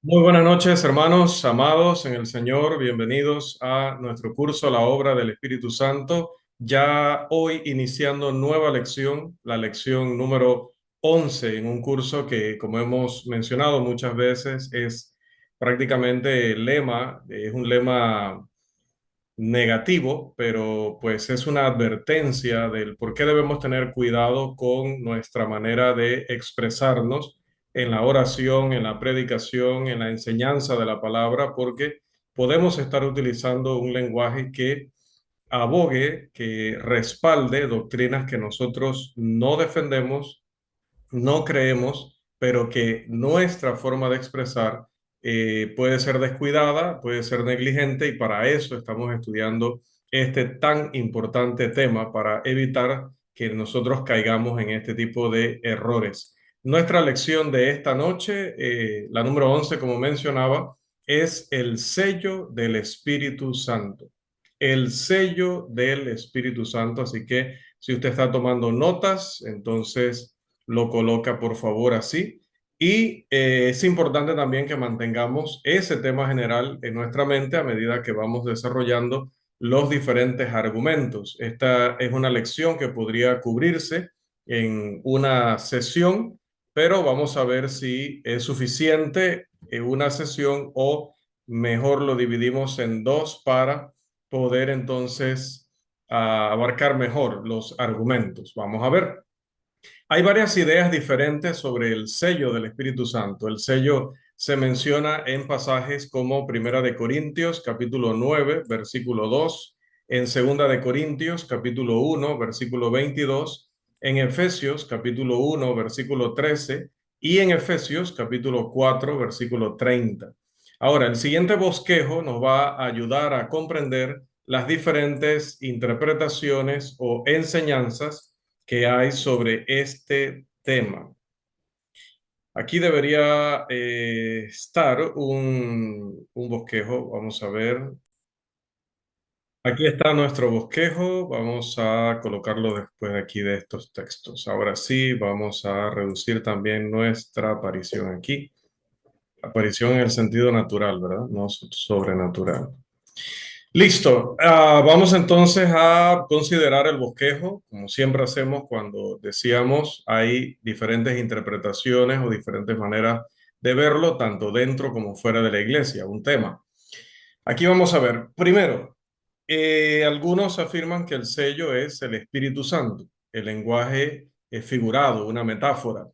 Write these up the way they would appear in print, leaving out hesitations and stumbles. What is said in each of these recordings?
Muy buenas noches, hermanos, amados en el Señor. Bienvenidos a nuestro curso La Obra del Espíritu Santo. Ya hoy iniciando nueva lección, la lección número 11 en un curso que, como hemos mencionado muchas veces, es prácticamente el lema, es un lema negativo, pero pues es una advertencia del por qué debemos tener cuidado con nuestra manera de expresarnos en la oración, en la predicación, en la enseñanza de la palabra, porque podemos estar utilizando un lenguaje que abogue, que respalde doctrinas que nosotros no defendemos, no creemos, pero que nuestra forma de expresar puede ser descuidada, puede ser negligente, y para eso estamos estudiando este tan importante tema para evitar que nosotros caigamos en este tipo de errores. Nuestra lección de esta noche, la número 11, como mencionaba, es el sello del Espíritu Santo. El sello del Espíritu Santo. Así que si usted está tomando notas, entonces lo coloca por favor así. Y es importante también que mantengamos ese tema general en nuestra mente a medida que vamos desarrollando los diferentes argumentos. Esta es una lección que podría cubrirse en una sesión, pero vamos a ver si es suficiente en una sesión o mejor lo dividimos en dos para poder entonces abarcar mejor los argumentos. Vamos a ver. Hay varias ideas diferentes sobre el sello del Espíritu Santo. El sello se menciona en pasajes como Primera de Corintios, capítulo 9, versículo 2, en Segunda de Corintios, capítulo 1, versículo 22, en Efesios, capítulo 1, versículo 13, y en Efesios, capítulo 4, versículo 30. Ahora, el siguiente bosquejo nos va a ayudar a comprender las diferentes interpretaciones o enseñanzas que hay sobre este tema. Aquí debería estar un bosquejo. Vamos a ver. Aquí está nuestro bosquejo. Vamos a colocarlo después de aquí de estos textos. Ahora sí, vamos a reducir también nuestra aparición aquí. Aparición en el sentido natural, ¿verdad? No sobrenatural. Listo. Vamos entonces a considerar el bosquejo, como siempre hacemos cuando decíamos hay diferentes interpretaciones o diferentes maneras de verlo, tanto dentro como fuera de la iglesia, un tema. Aquí vamos a ver, primero, algunos afirman que el sello es el Espíritu Santo, el lenguaje es figurado, una metáfora.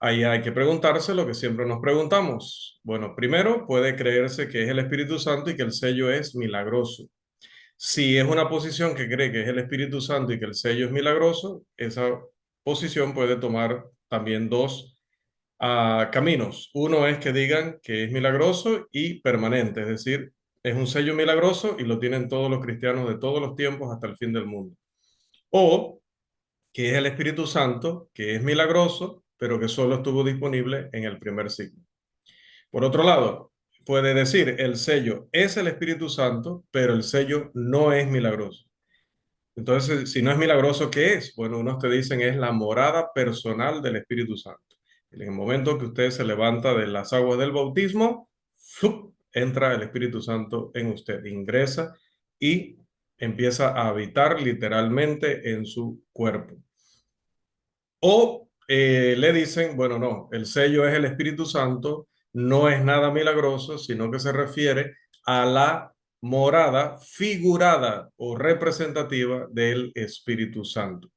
Ahí hay que preguntarse lo que siempre nos preguntamos. Bueno, primero puede creerse que es el Espíritu Santo y que el sello es milagroso. Si es una posición que cree que es el Espíritu Santo y que el sello es milagroso, esa posición puede tomar también dos caminos. Uno es que digan que es milagroso y permanente, es decir, es un sello milagroso y lo tienen todos los cristianos de todos los tiempos hasta el fin del mundo. O que es el Espíritu Santo, que es milagroso, pero que solo estuvo disponible en el primer siglo. Por otro lado, puede decir el sello es el Espíritu Santo, pero el sello no es milagroso. Entonces, si no es milagroso, ¿qué es? Bueno, unos te dicen es la morada personal del Espíritu Santo. En el momento que usted se levanta de las aguas del bautismo, ¡fup!, entra el Espíritu Santo en usted, ingresa y empieza a habitar literalmente en su cuerpo. O le dicen, bueno, no, el sello es el Espíritu Santo, no es nada milagroso, sino que se refiere a la morada figurada o representativa del Espíritu Santo.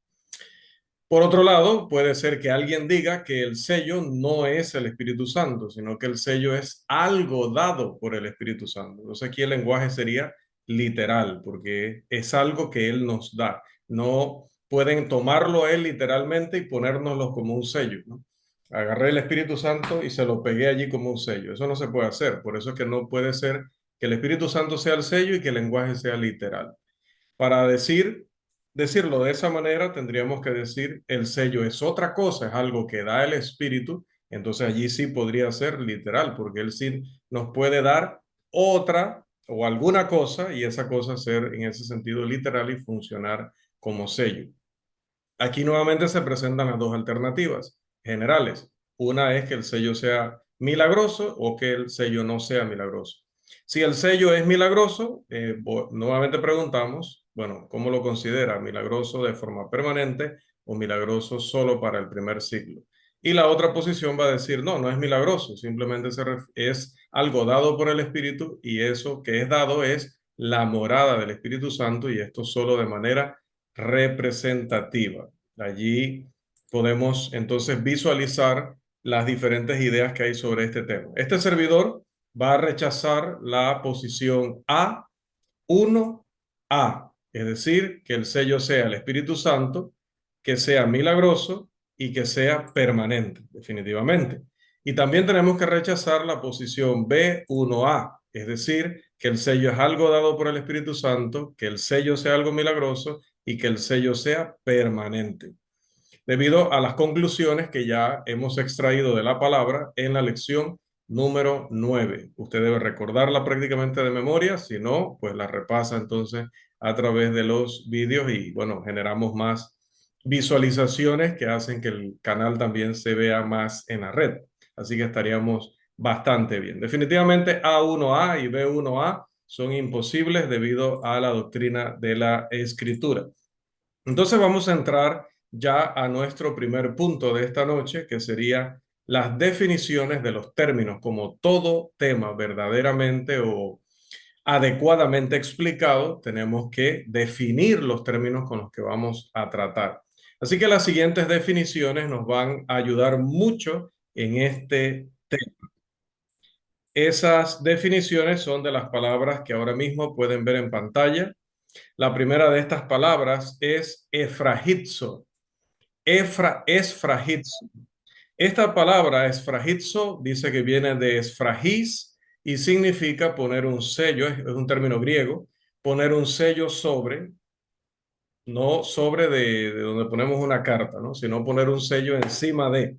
Por otro lado, puede ser que alguien diga que el sello no es el Espíritu Santo, sino que el sello es algo dado por el Espíritu Santo. Entonces aquí el lenguaje sería literal, porque es algo que Él nos da. No pueden tomarlo Él literalmente y ponérnoslo como un sello, ¿no? Agarré el Espíritu Santo y se lo pegué allí como un sello. Eso no se puede hacer. Por eso es que no puede ser que el Espíritu Santo sea el sello y que el lenguaje sea literal. Para decirlo de esa manera, tendríamos que decir el sello es otra cosa, es algo que da el Espíritu. Entonces allí sí podría ser literal, porque Él sí nos puede dar otra o alguna cosa y esa cosa ser en ese sentido literal y funcionar como sello. Aquí nuevamente se presentan las dos alternativas generales. Una es que el sello sea milagroso o que el sello no sea milagroso. Si el sello es milagroso, nuevamente preguntamos, bueno, ¿cómo lo considera? ¿Milagroso de forma permanente o milagroso solo para el primer siglo? Y la otra posición va a decir, no, no es milagroso, simplemente es algo dado por el Espíritu y eso que es dado es la morada del Espíritu Santo y esto solo de manera representativa. Allí podemos entonces visualizar las diferentes ideas que hay sobre este tema. Este servidor va a rechazar la posición A1A, es decir, que el sello sea el Espíritu Santo, que sea milagroso y que sea permanente, definitivamente. Y también tenemos que rechazar la posición B1A, es decir, que el sello es algo dado por el Espíritu Santo, que el sello sea algo milagroso y que el sello sea permanente, debido a las conclusiones que ya hemos extraído de la palabra en la lección número 9. Usted debe recordarla prácticamente de memoria, si no, pues la repasa entonces a través de los vídeos y bueno, generamos más visualizaciones que hacen que el canal también se vea más en la red. Así que estaríamos bastante bien. Definitivamente A1A y B1A son imposibles debido a la doctrina de la escritura. Entonces vamos a entrar ya a nuestro primer punto de esta noche, que sería las definiciones de los términos. Como todo tema verdaderamente o adecuadamente explicado, tenemos que definir los términos con los que vamos a tratar. Así que las siguientes definiciones nos van a ayudar mucho en este tema. Esas definiciones son de las palabras que ahora mismo pueden ver en pantalla. La primera de estas palabras es efragizo. Esfragizo. Esta palabra esfragizo dice que viene de esfragis y significa poner un sello, es un término griego, poner un sello sobre, no sobre de donde ponemos una carta, ¿no? Sino poner un sello encima de,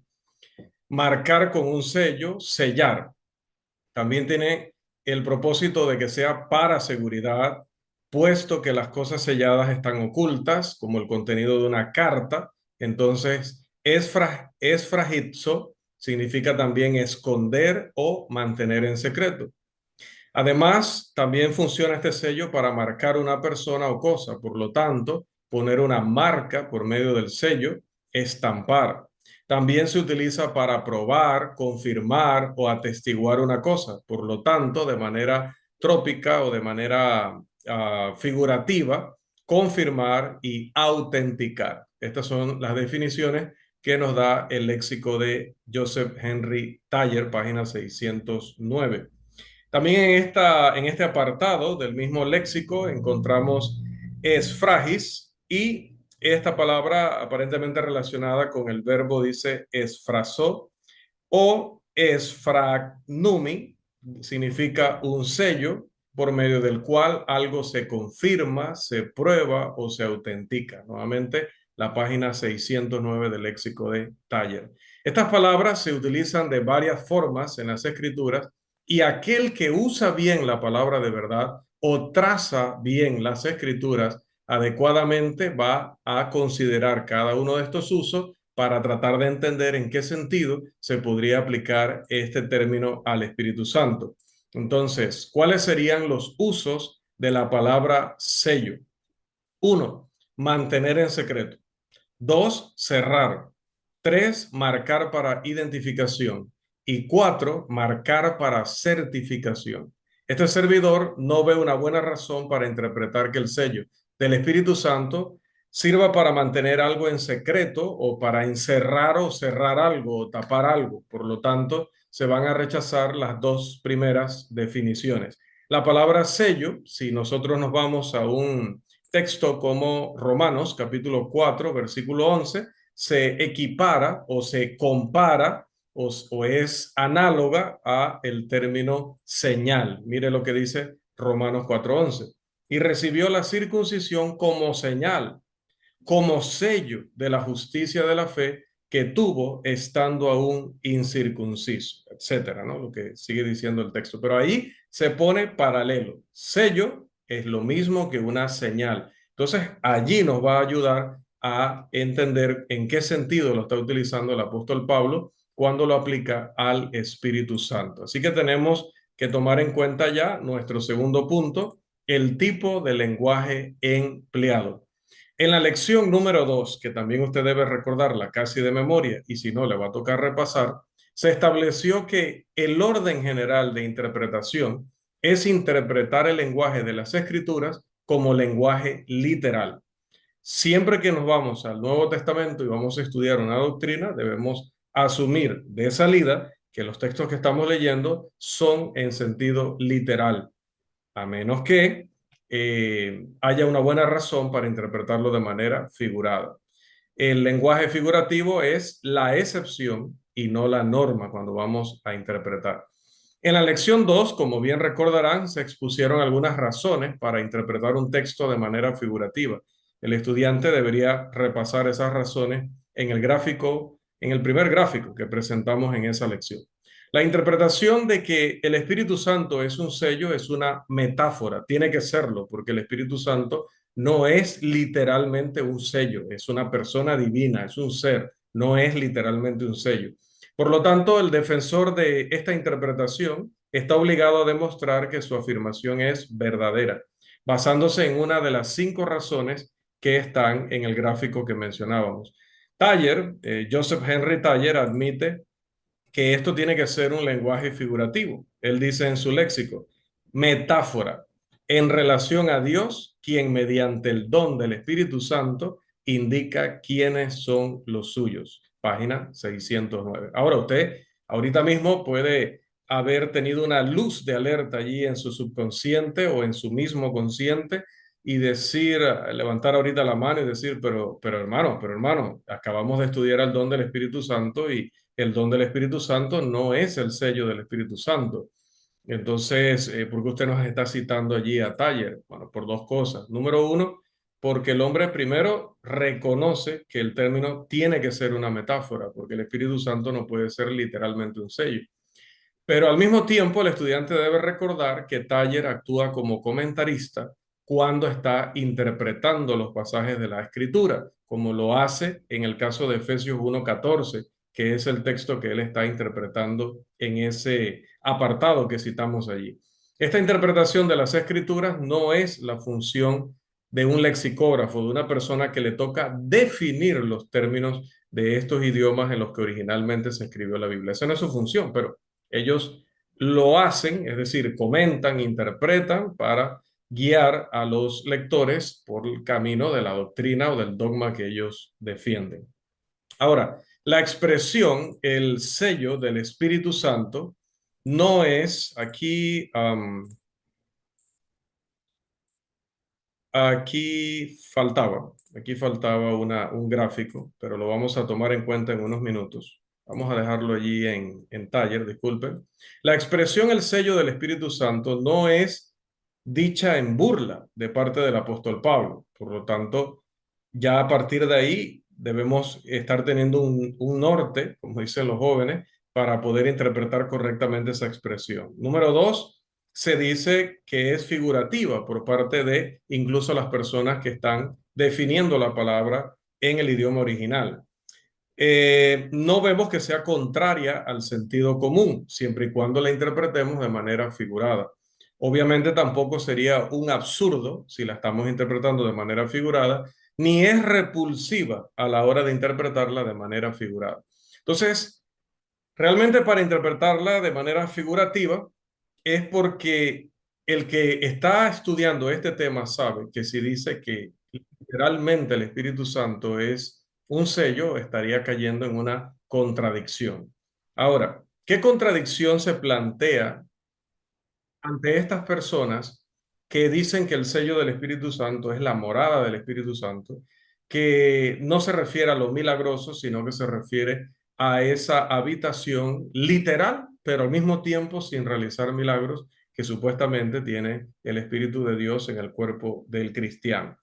marcar con un sello, sellar. También tiene el propósito de que sea para seguridad, puesto que las cosas selladas están ocultas, como el contenido de una carta. Entonces, esfragizo significa también esconder o mantener en secreto. Además, también funciona este sello para marcar una persona o cosa. Por lo tanto, poner una marca por medio del sello, estampar. También se utiliza para probar, confirmar o atestiguar una cosa. Por lo tanto, de manera trópica o de manera figurativa, confirmar y autenticar. Estas son las definiciones que nos da el léxico de Joseph Henry Taylor, página 609. También en este apartado del mismo léxico encontramos esfragis y esta palabra aparentemente relacionada con el verbo dice esfrazó o esfragnumi, significa un sello por medio del cual algo se confirma, se prueba o se autentica. Nuevamente, la página 609 del léxico de Taller. Estas palabras se utilizan de varias formas en las escrituras y aquel que usa bien la palabra de verdad o traza bien las escrituras adecuadamente va a considerar cada uno de estos usos para tratar de entender en qué sentido se podría aplicar este término al Espíritu Santo. Entonces, ¿cuáles serían los usos de la palabra sello? 1. Mantener en secreto. 2. Cerrar. 3. Marcar para identificación. Y 4. Marcar para certificación. Este servidor no ve una buena razón para interpretar que el sello del Espíritu Santo sirva para mantener algo en secreto o para encerrar o cerrar algo o tapar algo. Por lo tanto, se van a rechazar las dos primeras definiciones. La palabra sello, si nosotros nos vamos a un texto como Romanos capítulo 4, versículo 11, se equipara o se compara o es análoga a el término señal. Mire lo que dice Romanos 4:11. Y recibió la circuncisión como señal, como sello de la justicia de la fe que tuvo estando aún incircunciso, etcétera, ¿no? Lo que sigue diciendo el texto. Pero ahí se pone paralelo. Sello es lo mismo que una señal. Entonces, allí nos va a ayudar a entender en qué sentido lo está utilizando el apóstol Pablo cuando lo aplica al Espíritu Santo. Así que tenemos que tomar en cuenta ya nuestro segundo punto, el tipo de lenguaje empleado. En la lección número 2, que también usted debe recordarla casi de memoria, y si no, le va a tocar repasar, se estableció que el orden general de interpretación es interpretar el lenguaje de las Escrituras como lenguaje literal. Siempre que nos vamos al Nuevo Testamento y vamos a estudiar una doctrina, debemos asumir de salida que los textos que estamos leyendo son en sentido literal, a menos que haya una buena razón para interpretarlo de manera figurada. El lenguaje figurativo es la excepción y no la norma cuando vamos a interpretar. En la lección 2, como bien recordarán, se expusieron algunas razones para interpretar un texto de manera figurativa. El estudiante debería repasar esas razones en el gráfico, en el primer gráfico que presentamos en esa lección. La interpretación de que el Espíritu Santo es un sello es una metáfora, tiene que serlo, porque el Espíritu Santo no es literalmente un sello, es una persona divina, es un ser, no es literalmente un sello. Por lo tanto, el defensor de esta interpretación está obligado a demostrar que su afirmación es verdadera, basándose en una de las 5 razones que están en el gráfico que mencionábamos. Joseph Henry Taller, admite que esto tiene que ser un lenguaje figurativo. Él dice en su léxico, metáfora, en relación a Dios, quien mediante el don del Espíritu Santo indica quiénes son los suyos. Página 609. Ahora usted, ahorita mismo puede haber tenido una luz de alerta allí en su subconsciente o en su mismo consciente y decir, levantar ahorita la mano y decir, pero hermano, acabamos de estudiar el don del Espíritu Santo y el don del Espíritu Santo no es el sello del Espíritu Santo. Entonces, ¿por qué usted nos está citando allí a Taller? Bueno, por 2 cosas. Número 1, porque el hombre primero reconoce que el término tiene que ser una metáfora, porque el Espíritu Santo no puede ser literalmente un sello. Pero al mismo tiempo, el estudiante debe recordar que Taller actúa como comentarista cuando está interpretando los pasajes de la Escritura, como lo hace en el caso de Efesios 1:14, que es el texto que él está interpretando en ese apartado que citamos allí. Esta interpretación de las Escrituras no es la función de un lexicógrafo, de una persona que le toca definir los términos de estos idiomas en los que originalmente se escribió la Biblia. Esa no es su función, pero ellos lo hacen, es decir, comentan, interpretan para guiar a los lectores por el camino de la doctrina o del dogma que ellos defienden. Ahora, la expresión, el sello del Espíritu Santo, no es aquí faltaba un gráfico, pero lo vamos a tomar en cuenta en unos minutos. Vamos a dejarlo allí en Taller, disculpen. La expresión el sello del Espíritu Santo no es dicha en burla de parte del apóstol Pablo. Por lo tanto, ya a partir de ahí debemos estar teniendo un norte, como dicen los jóvenes, para poder interpretar correctamente esa expresión. Número 2, se dice que es figurativa por parte de incluso las personas que están definiendo la palabra en el idioma original. No vemos que sea contraria al sentido común, siempre y cuando la interpretemos de manera figurada. Obviamente tampoco sería un absurdo si la estamos interpretando de manera figurada, ni es repulsiva a la hora de interpretarla de manera figurada. Entonces, realmente para interpretarla de manera figurativa es porque el que está estudiando este tema sabe que si dice que literalmente el Espíritu Santo es un sello, estaría cayendo en una contradicción. Ahora, ¿qué contradicción se plantea ante estas personas que dicen que el sello del Espíritu Santo es la morada del Espíritu Santo, que no se refiere a lo milagroso, sino que se refiere a esa habitación literal, pero al mismo tiempo sin realizar milagros que supuestamente tiene el Espíritu de Dios en el cuerpo del cristiano?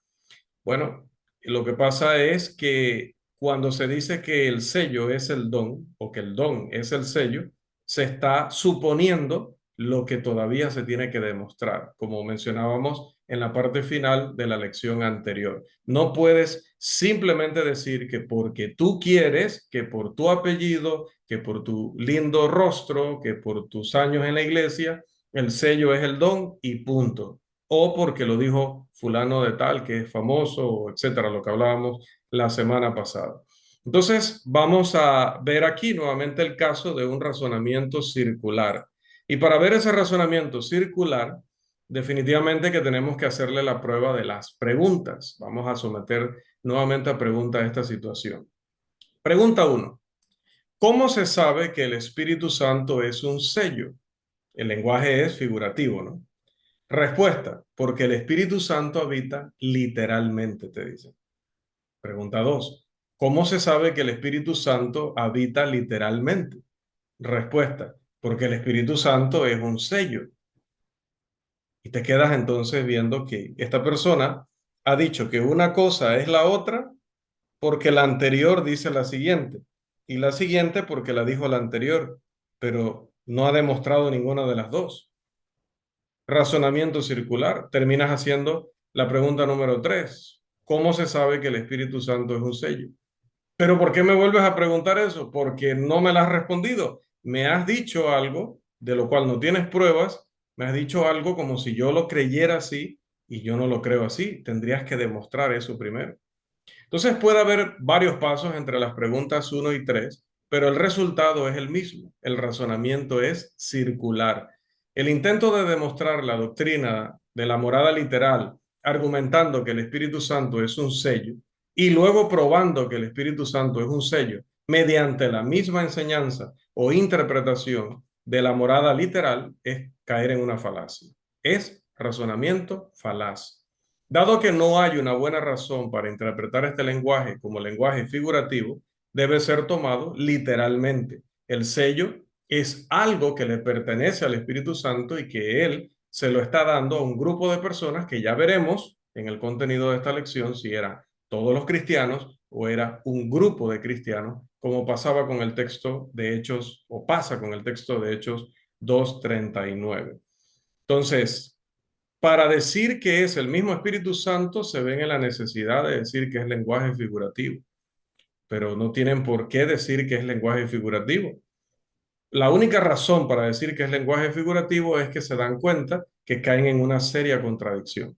Bueno, lo que pasa es que cuando se dice que el sello es el don o que el don es el sello, se está suponiendo lo que todavía se tiene que demostrar. Como mencionábamos en la parte final de la lección anterior. No puedes simplemente decir que porque tú quieres, que por tu apellido, que por tu lindo rostro, que por tus años en la iglesia, el sello es el don y punto. O porque lo dijo fulano de tal, que es famoso, etcétera, lo que hablábamos la semana pasada. Entonces, vamos a ver aquí nuevamente el caso de un razonamiento circular. Y para ver ese razonamiento circular, definitivamente que tenemos que hacerle la prueba de las preguntas. Vamos a someter nuevamente a pregunta esta situación. Pregunta 1. ¿Cómo se sabe que el Espíritu Santo es un sello? El lenguaje es figurativo, ¿no? Respuesta, porque el Espíritu Santo habita literalmente, te dice. Pregunta 2. ¿Cómo se sabe que el Espíritu Santo habita literalmente? Respuesta, porque el Espíritu Santo es un sello. Y te quedas entonces viendo que esta persona ha dicho que una cosa es la otra porque la anterior dice la siguiente y la siguiente porque la dijo la anterior, pero no ha demostrado ninguna de las dos. Razonamiento circular. Terminas haciendo la pregunta número 3. ¿Cómo se sabe que el Espíritu Santo es un sello? Pero ¿por qué me vuelves a preguntar eso? Porque no me la has respondido. Me has dicho algo de lo cual no tienes pruebas, me has dicho algo como si yo lo creyera así y yo no lo creo así. Tendrías que demostrar eso primero. Entonces puede haber varios pasos entre las preguntas 1 y 3, pero el resultado es el mismo. El razonamiento es circular. El intento de demostrar la doctrina de la morada literal, argumentando que el Espíritu Santo es un sello, y luego probando que el Espíritu Santo es un sello, mediante la misma enseñanza o interpretación de la morada literal, es caer en una falacia. Es razonamiento falaz. Dado que no hay una buena razón para interpretar este lenguaje como lenguaje figurativo, debe ser tomado literalmente. El sello es algo que le pertenece al Espíritu Santo y que Él se lo está dando a un grupo de personas que ya veremos en el contenido de esta lección si era todos los cristianos o era un grupo de cristianos, como pasaba con el texto de Hechos o pasa con el texto de Hechos 2:39. Entonces, para decir que es el mismo Espíritu Santo, se ven en la necesidad de decir que es lenguaje figurativo, pero no tienen por qué decir que es lenguaje figurativo. La única razón para decir que es lenguaje figurativo es que se dan cuenta que caen en una seria contradicción.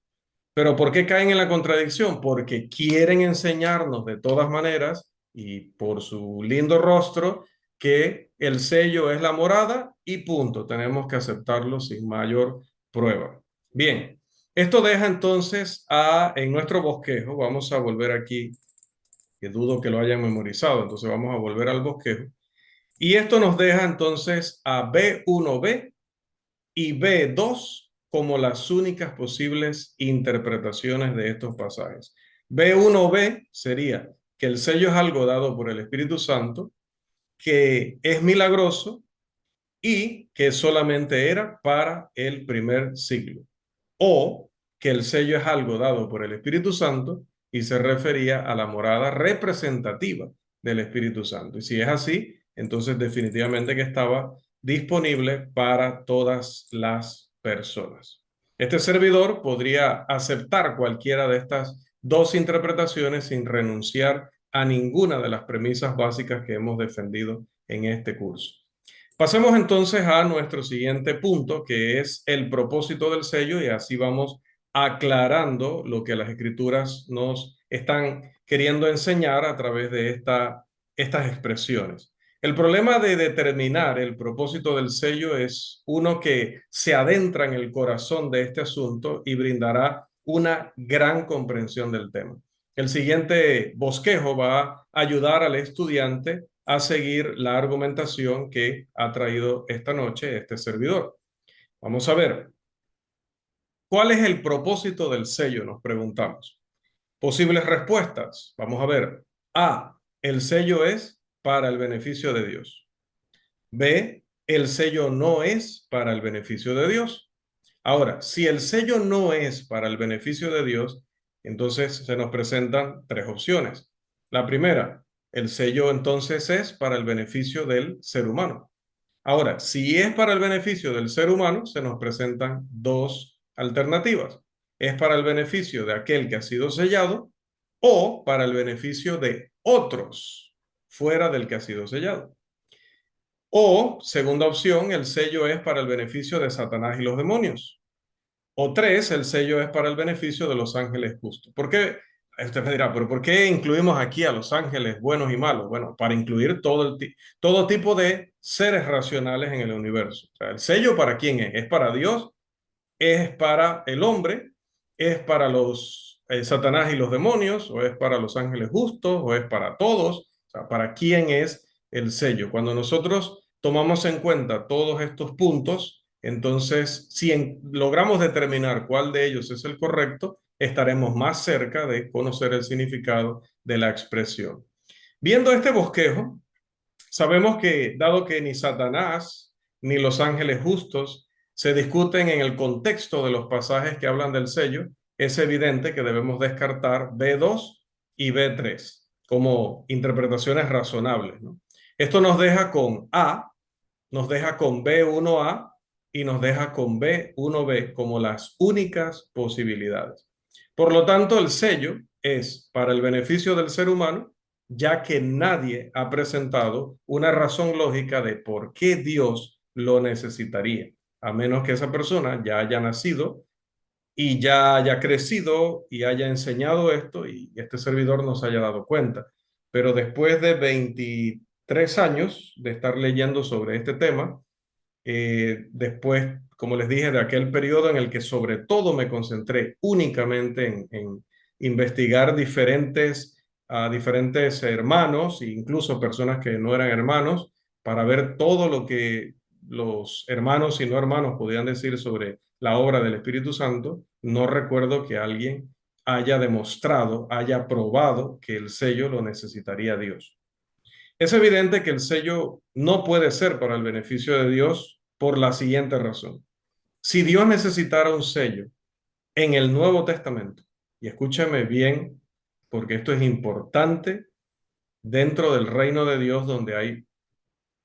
¿Pero por qué caen en la contradicción? Porque quieren enseñarnos de todas maneras y por su lindo rostro que el sello es la morada y punto. Tenemos que aceptarlo sin mayor prueba. Bien, esto deja entonces en nuestro bosquejo, vamos a volver aquí, que dudo que lo hayan memorizado, entonces vamos a volver al bosquejo. Y esto nos deja entonces a B1b y B2 como las únicas posibles interpretaciones de estos pasajes. B1b sería que el sello es algo dado por el Espíritu Santo, que es milagroso y que solamente era para el primer siglo. O que el sello es algo dado por el Espíritu Santo y se refería a la morada representativa del Espíritu Santo. Y si es así, entonces definitivamente que estaba disponible para todas las personas. Este servidor podría aceptar cualquiera de estas dos interpretaciones sin renunciar a ninguna de las premisas básicas que hemos defendido en este curso. Pasemos entonces a nuestro siguiente punto, que es el propósito del sello, y así vamos aclarando lo que las escrituras nos están queriendo enseñar a través de estas expresiones. El problema de determinar el propósito del sello es uno que se adentra en el corazón de este asunto y brindará una gran comprensión del tema. El siguiente bosquejo va a ayudar al estudiante a seguir la argumentación que ha traído esta noche este servidor. Vamos a ver, ¿cuál es el propósito del sello? Nos preguntamos. Posibles respuestas. Vamos a ver. A, el sello es para el beneficio de Dios. B, el sello no es para el beneficio de Dios. Ahora, si el sello no es para el beneficio de Dios, entonces se nos presentan tres opciones. La primera, el sello entonces es para el beneficio del ser humano. Ahora, si es para el beneficio del ser humano, se nos presentan dos alternativas. es para el beneficio de aquel que ha sido sellado o para el beneficio de otros fuera del que ha sido sellado. O, segunda opción, el sello es para el beneficio de Satanás y los demonios. O tres, el sello es para el beneficio de los ángeles justos. ¿Por qué? Usted me dirá, pero ¿por qué incluimos aquí a los ángeles buenos y malos? Bueno, para incluir todo tipo de seres racionales en el universo. O sea, ¿el sello para quién es? ¿Es para Dios? ¿Es para el hombre? ¿Es para los Satanás y los demonios? ¿O es para los ángeles justos? ¿O es para todos? O sea, ¿para quién es el sello? Cuando nosotros tomamos en cuenta todos estos puntos, entonces, si logramos determinar cuál de ellos es el correcto, estaremos más cerca de conocer el significado de la expresión. Viendo este bosquejo, sabemos que, dado que ni Satanás ni los ángeles justos se discuten en el contexto de los pasajes que hablan del sello, es evidente que debemos descartar B2 y B3 como interpretaciones razonables, ¿no? Esto nos deja con A, nos deja con B1A y nos deja con B1B como las únicas posibilidades. Por lo tanto, el sello es para el beneficio del ser humano, ya que nadie ha presentado una razón lógica de por qué Dios lo necesitaría, a menos que esa persona ya haya nacido y ya haya crecido y haya enseñado esto y este servidor no se haya dado cuenta. Pero después de 23 años de estar leyendo sobre este tema, después, como les dije, de aquel periodo en el que sobre todo me concentré únicamente en investigar diferentes hermanos e incluso personas que no eran hermanos para ver todo lo que los hermanos y no hermanos podían decir sobre la obra del Espíritu Santo. No recuerdo que alguien haya demostrado, haya probado que el sello lo necesitaría Dios. Es evidente que el sello no puede ser para el beneficio de Dios por la siguiente razón. Si Dios necesitara un sello en el Nuevo Testamento, y escúchame bien, porque esto es importante dentro del reino de Dios donde hay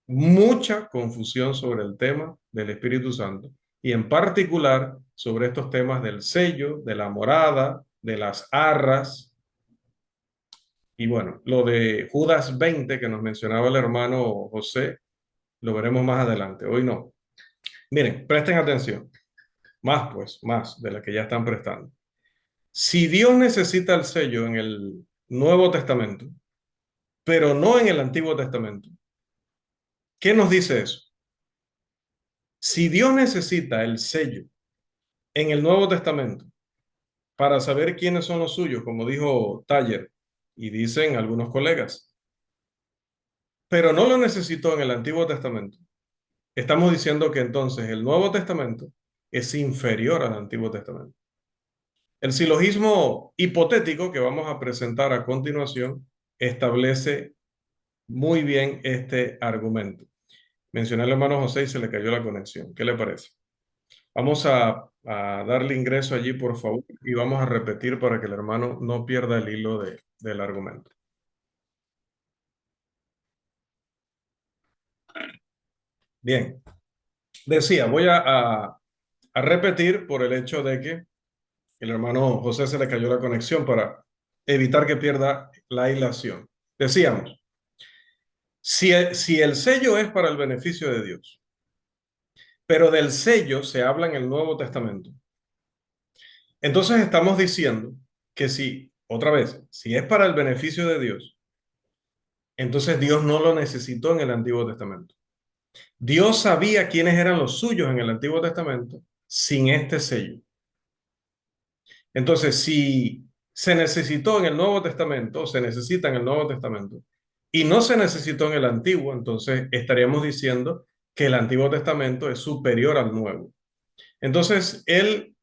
mucha confusión sobre el tema del Espíritu Santo, y en particular sobre estos temas del sello, de la morada, de las arras, y bueno, lo de Judas 20 que nos mencionaba el hermano José, lo veremos más adelante, hoy no. Miren, presten atención, más pues, más de la que ya están prestando. Si Dios necesita el sello en el Nuevo Testamento, pero no en el Antiguo Testamento, ¿qué nos dice eso? Si Dios necesita el sello en el Nuevo Testamento para saber quiénes son los suyos, como dijo Taller y dicen algunos colegas, pero no lo necesitó en el Antiguo Testamento, estamos diciendo que entonces el Nuevo Testamento es inferior al Antiguo Testamento. El silogismo hipotético que vamos a presentar a continuación establece muy bien este argumento. Mencioné al hermano José y se le cayó la conexión. ¿Qué le parece? Vamos a darle ingreso allí, por favor, y vamos a repetir para que el hermano no pierda el hilo del argumento. Bien, decía, voy a repetir por el hecho de que el hermano José se le cayó la conexión para evitar que pierda la hilación. Decíamos, si el sello es para el beneficio de Dios, pero del sello se habla en el Nuevo Testamento, entonces estamos diciendo que si, otra vez, si es para el beneficio de Dios, entonces Dios no lo necesitó en el Antiguo Testamento. Dios sabía quiénes eran los suyos en el Antiguo Testamento sin este sello. Entonces, si se necesitó en el Nuevo Testamento, o se necesita en el Nuevo Testamento, y no se necesitó en el Antiguo, entonces estaríamos diciendo que el Antiguo Testamento es superior al Nuevo. Entonces, el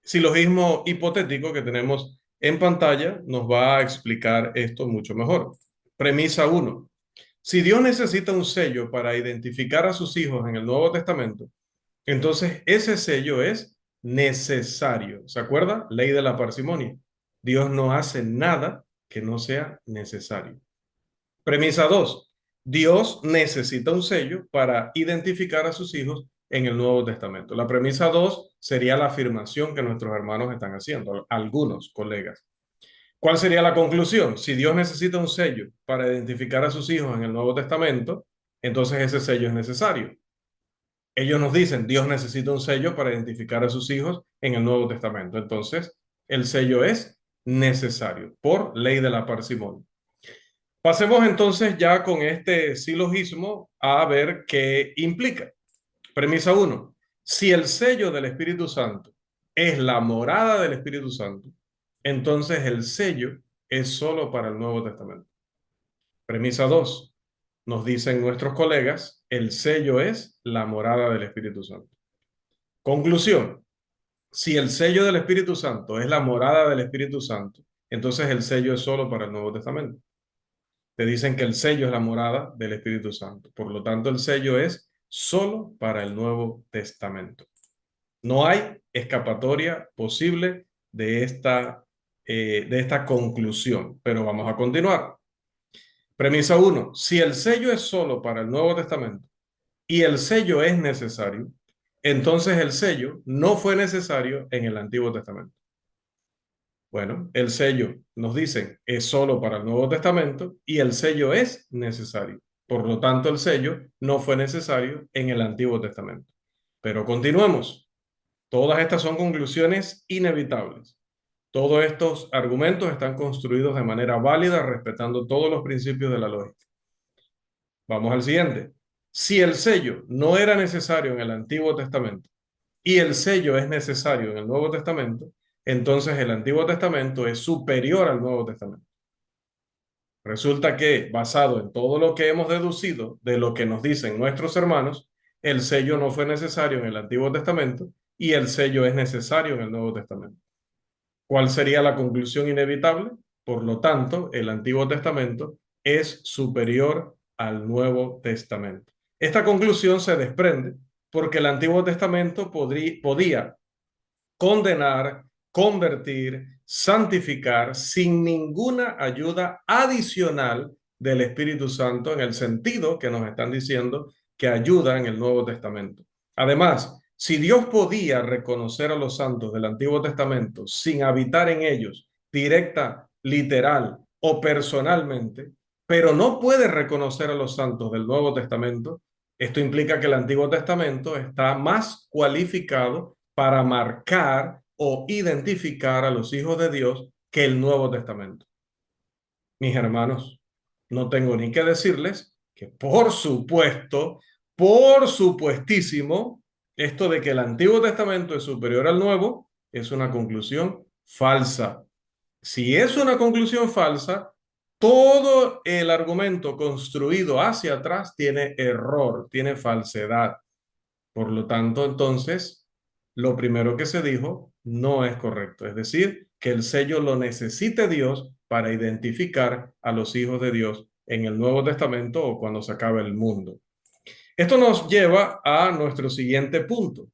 silogismo hipotético que tenemos en pantalla nos va a explicar esto mucho mejor. Premisa 1. Si Dios necesita un sello para identificar a sus hijos en el Nuevo Testamento, entonces ese sello es necesario. ¿Se acuerda? Ley de la parsimonia. Dios no hace nada que no sea necesario. Premisa 2. Dios necesita un sello para identificar a sus hijos en el Nuevo Testamento. La premisa 2 sería la afirmación que nuestros hermanos están haciendo, algunos colegas. ¿Cuál sería la conclusión? Si Dios necesita un sello para identificar a sus hijos en el Nuevo Testamento, entonces ese sello es necesario. Ellos nos dicen, Dios necesita un sello para identificar a sus hijos en el Nuevo Testamento. Entonces, el sello es necesario por ley de la parsimonia. Pasemos entonces ya con este silogismo a ver qué implica. Premisa 1. Si el sello del Espíritu Santo es la morada del Espíritu Santo, entonces el sello es solo para el Nuevo Testamento. Premisa 2. Nos dicen nuestros colegas, el sello es la morada del Espíritu Santo. Conclusión. Si el sello del Espíritu Santo es la morada del Espíritu Santo, entonces el sello es solo para el Nuevo Testamento. Te dicen que el sello es la morada del Espíritu Santo. Por lo tanto, el sello es solo para el Nuevo Testamento. No hay escapatoria posible de esta conclusión, pero vamos a continuar. Premisa 1. Si el sello es solo para el Nuevo Testamento y el sello es necesario, entonces el sello no fue necesario en el Antiguo Testamento. Bueno, el sello, nos dicen, es solo para el Nuevo Testamento y el sello es necesario. Por lo tanto, el sello no fue necesario en el Antiguo Testamento. Pero continuemos. Todas estas son conclusiones inevitables. Todos estos argumentos están construidos de manera válida, respetando todos los principios de la lógica. Vamos al siguiente. Si el sello no era necesario en el Antiguo Testamento y el sello es necesario en el Nuevo Testamento, entonces el Antiguo Testamento es superior al Nuevo Testamento. Resulta que, basado en todo lo que hemos deducido de lo que nos dicen nuestros hermanos, el sello no fue necesario en el Antiguo Testamento y el sello es necesario en el Nuevo Testamento. ¿Cuál sería la conclusión inevitable? Por lo tanto, el Antiguo Testamento es superior al Nuevo Testamento. Esta conclusión se desprende porque el Antiguo Testamento podía condenar, convertir, santificar sin ninguna ayuda adicional del Espíritu Santo en el sentido que nos están diciendo que ayuda en el Nuevo Testamento. Además, si Dios podía reconocer a los santos del Antiguo Testamento sin habitar en ellos directa, literal o personalmente, pero no puede reconocer a los santos del Nuevo Testamento, esto implica que el Antiguo Testamento está más cualificado para marcar o identificar a los hijos de Dios que el Nuevo Testamento. Mis hermanos, no tengo ni que decirles que por supuestísimo, esto de que el Antiguo Testamento es superior al Nuevo es una conclusión falsa. Si es una conclusión falsa, todo el argumento construido hacia atrás tiene error, tiene falsedad. Por lo tanto, entonces, lo primero que se dijo no es correcto. Es decir, que el sello lo necesite Dios para identificar a los hijos de Dios en el Nuevo Testamento o cuando se acabe el mundo. Esto nos lleva a nuestro siguiente punto.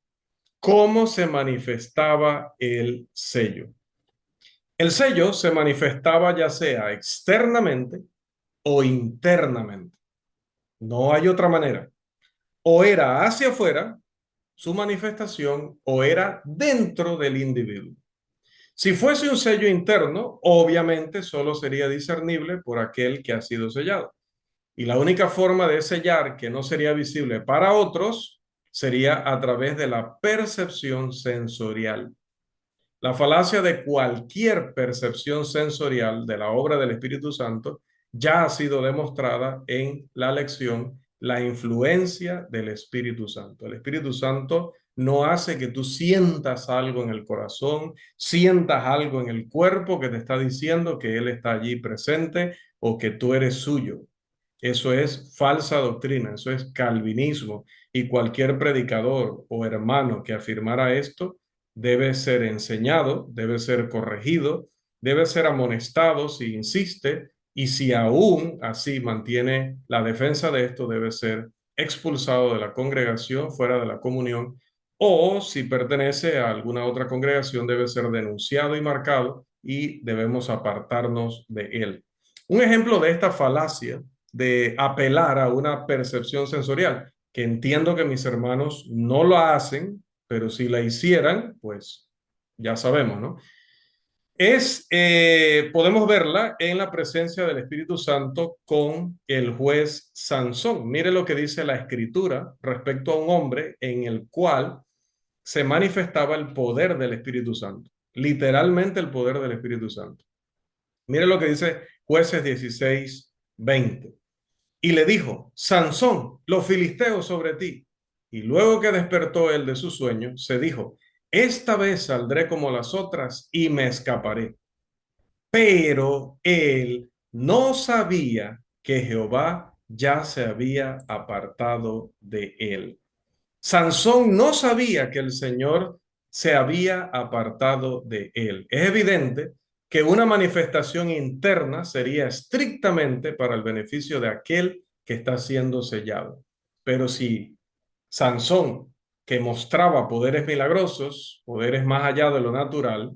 ¿Cómo se manifestaba el sello? El sello se manifestaba ya sea externamente o internamente. No hay otra manera. O era hacia afuera su manifestación o era dentro del individuo. Si fuese un sello interno, obviamente solo sería discernible por aquel que ha sido sellado. Y la única forma de sellar que no sería visible para otros sería a través de la percepción sensorial. La falacia de cualquier percepción sensorial de la obra del Espíritu Santo ya ha sido demostrada en la lección la influencia del Espíritu Santo. El Espíritu Santo no hace que tú sientas algo en el corazón, sientas algo en el cuerpo que te está diciendo que Él está allí presente o que tú eres suyo. Eso es falsa doctrina, eso es calvinismo. Y cualquier predicador o hermano que afirmara esto debe ser enseñado, debe ser corregido, debe ser amonestado si insiste y si aún así mantiene la defensa de esto, debe ser expulsado de la congregación, fuera de la comunión, o si pertenece a alguna otra congregación, debe ser denunciado y marcado y debemos apartarnos de él. Un ejemplo de esta falacia de apelar a una percepción sensorial que entiendo que mis hermanos no lo hacen, pero si la hicieran, pues ya sabemos, ¿no? Podemos verla en la presencia del Espíritu Santo con el juez Sansón. Mire lo que dice la Escritura respecto a un hombre en el cual se manifestaba el poder del Espíritu Santo, literalmente el poder del Espíritu Santo. Mire lo que dice Jueces 16:20. Y le dijo: Sansón, los filisteos sobre ti. Y luego que despertó él de su sueño, se dijo: esta vez saldré como las otras y me escaparé. Pero él no sabía que Jehová ya se había apartado de él. Sansón no sabía que el Señor se había apartado de él. Es evidente que una manifestación interna sería estrictamente para el beneficio de aquel que está siendo sellado. Pero si Sansón, que mostraba poderes milagrosos, poderes más allá de lo natural,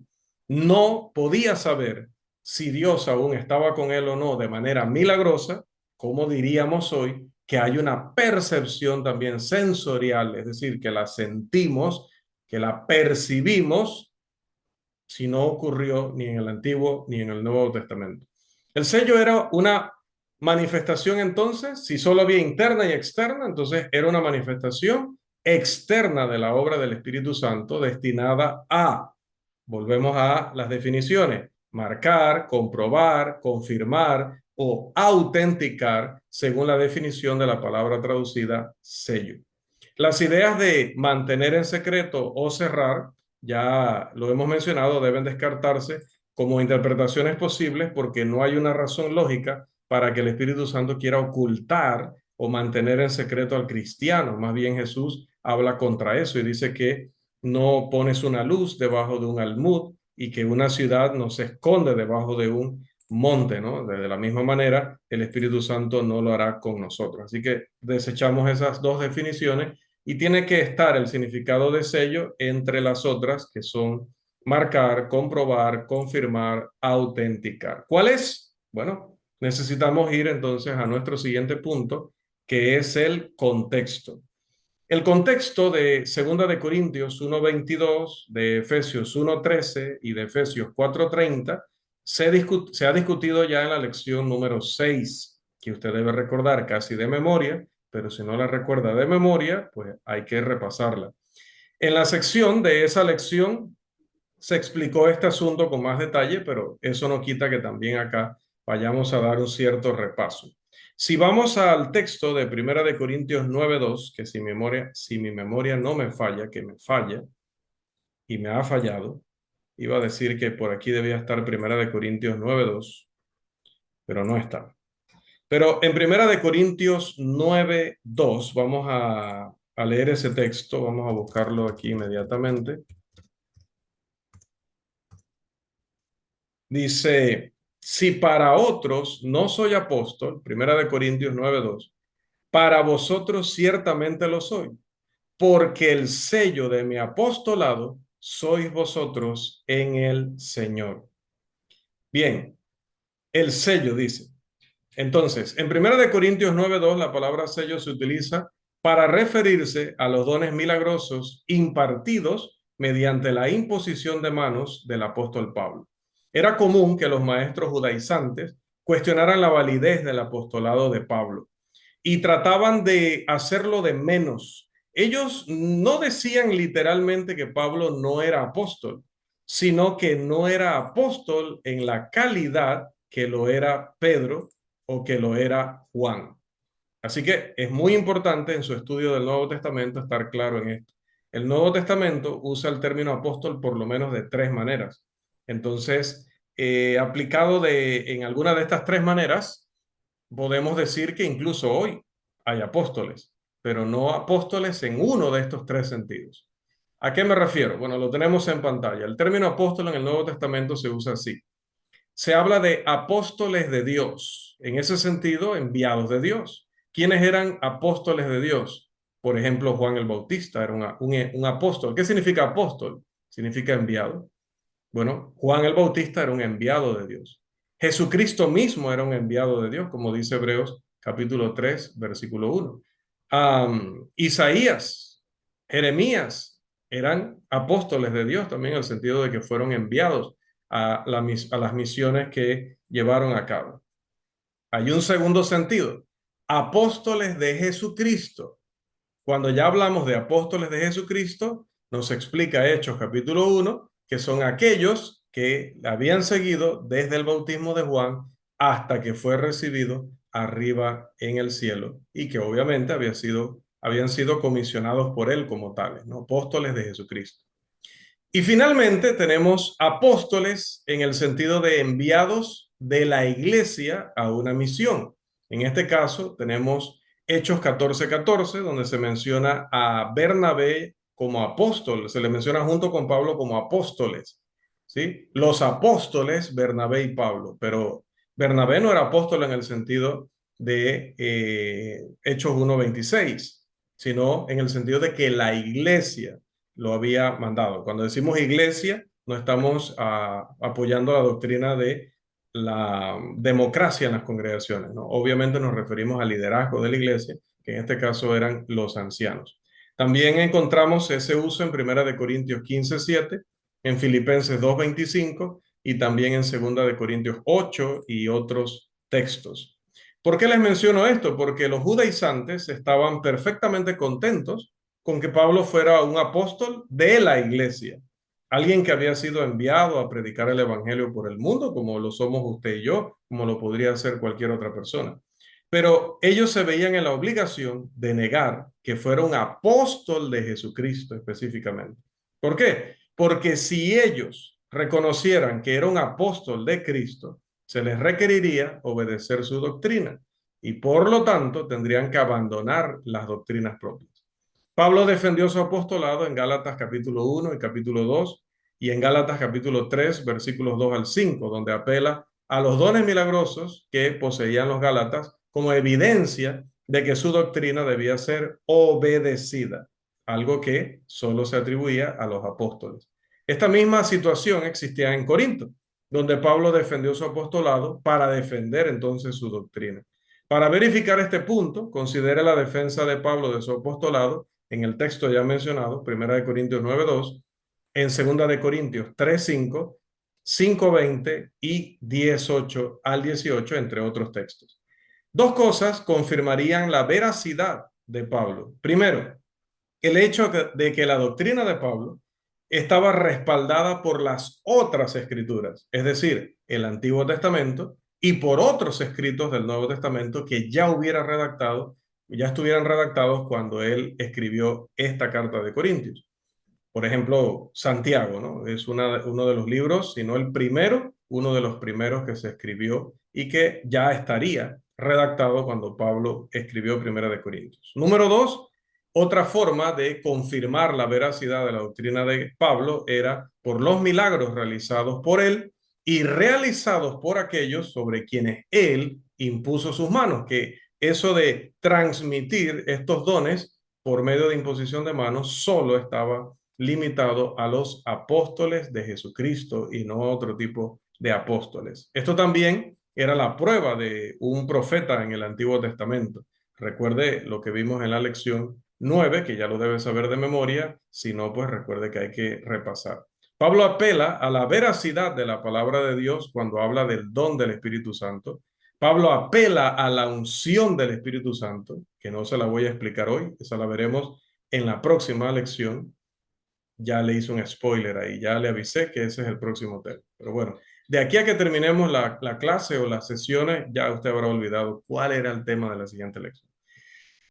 no podía saber si Dios aún estaba con él o no de manera milagrosa, como diríamos hoy, que hay una percepción también sensorial, es decir, que la sentimos, que la percibimos, si no ocurrió ni en el Antiguo ni en el Nuevo Testamento. El sello era una manifestación entonces, si solo había interna y externa, entonces era una manifestación externa de la obra del Espíritu Santo destinada a, volvemos a las definiciones, marcar, comprobar, confirmar o autenticar según la definición de la palabra traducida sello. Las ideas de mantener en secreto o cerrar, ya lo hemos mencionado, deben descartarse como interpretaciones posibles porque no hay una razón lógica para que el Espíritu Santo quiera ocultar o mantener en secreto al cristiano. Más bien Jesús habla contra eso y dice que no pones una luz debajo de un almud y que una ciudad no se esconde debajo de un monte, ¿no? De la misma manera, el Espíritu Santo no lo hará con nosotros. Así que desechamos esas dos definiciones y tiene que estar el significado de sello entre las otras que son marcar, comprobar, confirmar, autenticar. ¿Cuál es? Bueno, necesitamos ir entonces a nuestro siguiente punto, que es el contexto. El contexto de Segunda de Corintios 1:22, de Efesios 1:13 y de Efesios 4:30 se ha discutido ya en la lección número 6, que usted debe recordar casi de memoria, pero si no la recuerda de memoria, pues hay que repasarla. En la sección de esa lección se explicó este asunto con más detalle, pero eso no quita que también acá vayamos a dar un cierto repaso. Si vamos al texto de Primera de Corintios 9:2, que si mi memoria no me falla, que me falla y me ha fallado, iba a decir que por aquí debía estar Primera de Corintios 9:2, pero no está. Pero en Primera de Corintios 9:2 vamos a leer ese texto, vamos a buscarlo aquí inmediatamente. Dice: si para otros no soy apóstol, Primera de Corintios 9:2, para vosotros ciertamente lo soy, porque el sello de mi apostolado sois vosotros en el Señor. Bien, el sello dice. Entonces, en Primera de Corintios 9:2 la palabra sello se utiliza para referirse a los dones milagrosos impartidos mediante la imposición de manos del apóstol Pablo. Era común que los maestros judaizantes cuestionaran la validez del apostolado de Pablo y trataban de hacerlo de menos. Ellos no decían literalmente que Pablo no era apóstol, sino que no era apóstol en la calidad que lo era Pedro o que lo era Juan. Así que es muy importante en su estudio del Nuevo Testamento estar claro en esto. El Nuevo Testamento usa el término apóstol por lo menos de tres maneras. Entonces, aplicado en alguna de estas tres maneras, podemos decir que incluso hoy hay apóstoles, pero no apóstoles en uno de estos tres sentidos. ¿A qué me refiero? Bueno, lo tenemos en pantalla. El término apóstol en el Nuevo Testamento se usa así. Se habla de apóstoles de Dios, en ese sentido, enviados de Dios. ¿Quiénes eran apóstoles de Dios? Por ejemplo, Juan el Bautista era un apóstol. ¿Qué significa apóstol? Significa enviado. Bueno, Juan el Bautista era un enviado de Dios. Jesucristo mismo era un enviado de Dios, como dice Hebreos capítulo 3, versículo 1. Isaías, Jeremías, eran apóstoles de Dios también en el sentido de que fueron enviados a las misiones que llevaron a cabo. Hay un segundo sentido, apóstoles de Jesucristo. Cuando ya hablamos de apóstoles de Jesucristo, nos explica Hechos capítulo 1, que son aquellos que habían seguido desde el bautismo de Juan hasta que fue recibido arriba en el cielo y que obviamente habían sido comisionados por él como tales, ¿no? Apóstoles de Jesucristo. Y finalmente tenemos apóstoles en el sentido de enviados de la iglesia a una misión. En este caso tenemos Hechos 14:14, donde se menciona a Bernabé como apóstol, se le menciona junto con Pablo como apóstoles, ¿sí? Los apóstoles, Bernabé y Pablo, pero Bernabé no era apóstol en el sentido de Hechos 1:26, sino en el sentido de que la iglesia lo había mandado. Cuando decimos iglesia, no estamos apoyando la doctrina de la democracia en las congregaciones, ¿no? Obviamente nos referimos al liderazgo de la iglesia, que en este caso eran los ancianos. También encontramos ese uso en 1 Corintios 15:7, en Filipenses 2:25 y también en 2 Corintios 8 y otros textos. ¿Por qué les menciono esto? Porque los judaizantes estaban perfectamente contentos con que Pablo fuera un apóstol de la iglesia, alguien que había sido enviado a predicar el evangelio por el mundo, como lo somos usted y yo, como lo podría hacer cualquier otra persona. Pero ellos se veían en la obligación de negar que fuera un apóstol de Jesucristo específicamente. ¿Por qué? Porque si ellos reconocieran que era un apóstol de Cristo, se les requeriría obedecer su doctrina y por lo tanto tendrían que abandonar las doctrinas propias. Pablo defendió su apostolado en Gálatas capítulo 1 y capítulo 2 y en Gálatas capítulo 3 versículos 2 al 5, donde apela a los dones milagrosos que poseían los Gálatas como evidencia de que su doctrina debía ser obedecida, algo que solo se atribuía a los apóstoles. Esta misma situación existía en Corinto, donde Pablo defendió su apostolado para defender entonces su doctrina. Para verificar este punto, considere la defensa de Pablo de su apostolado en el texto ya mencionado, 1 Corintios 9:2, en 2 Corintios 3:5, 5:20 y 18 al 18, entre otros textos. Dos cosas confirmarían la veracidad de Pablo. Primero, el hecho de que la doctrina de Pablo estaba respaldada por las otras escrituras, es decir, el Antiguo Testamento y por otros escritos del Nuevo Testamento que ya ya estuvieran redactados cuando él escribió esta carta de Corintios. Por ejemplo, Santiago, ¿no? Es uno de los libros, si no el primero, uno de los primeros que se escribió y que ya estaría redactado cuando Pablo escribió Primera de Corintios. Número dos, otra forma de confirmar la veracidad de la doctrina de Pablo era por los milagros realizados por él y realizados por aquellos sobre quienes él impuso sus manos, que eso de transmitir estos dones por medio de imposición de manos solo estaba limitado a los apóstoles de Jesucristo y no a otro tipo de apóstoles. Esto también era la prueba de un profeta en el Antiguo Testamento. Recuerde lo que vimos en la lección 9, que ya lo debe saber de memoria, si no, pues recuerde que hay que repasar. Pablo apela a la veracidad de la palabra de Dios cuando habla del don del Espíritu Santo. Pablo apela a la unción del Espíritu Santo, que no se la voy a explicar hoy, esa la veremos en la próxima lección. Ya le hice un spoiler ahí, ya le avisé que ese es el próximo tema. Pero bueno, de aquí a que terminemos la clase o las sesiones, ya usted habrá olvidado cuál era el tema de la siguiente lección.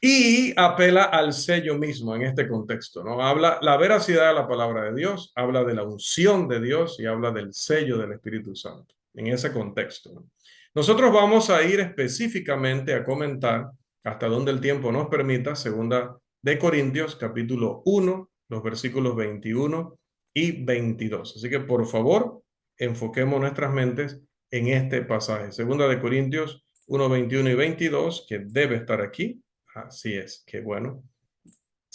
Y apela al sello mismo en este contexto, ¿no? Habla la veracidad de la palabra de Dios, habla de la unción de Dios y habla del sello del Espíritu Santo, en ese contexto, ¿no? Nosotros vamos a ir específicamente a comentar, hasta donde el tiempo nos permita, 2 Corintios capítulo 1, los versículos 21 y 22. Así que por favor, enfoquemos nuestras mentes en este pasaje. 2 Corintios 1, 21 y 22, que debe estar aquí. Así es, qué bueno.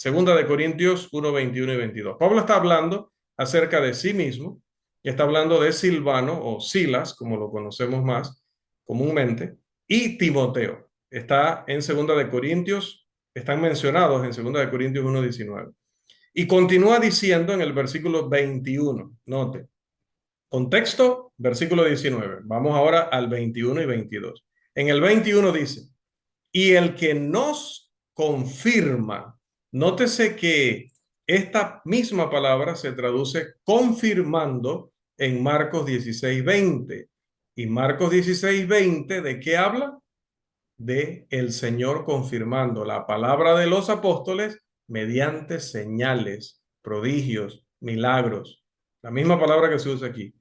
2 Corintios 1, 21 y 22. Pablo está hablando acerca de sí mismo y está hablando de Silvano o Silas, como lo conocemos más comúnmente, y Timoteo. Está en 2 Corintios Están mencionados en 2 Corintios 1:19. Y continúa diciendo en el versículo 21. Note, contexto, versículo 19. Vamos ahora al 21 y 22. En el 21 dice, y el que nos confirma, nótese que esta misma palabra se traduce confirmando en Marcos 16:20. Y Marcos 16:20, ¿de qué habla? De el Señor confirmando la palabra de los apóstoles mediante señales, prodigios, milagros. La misma palabra que se usa aquí.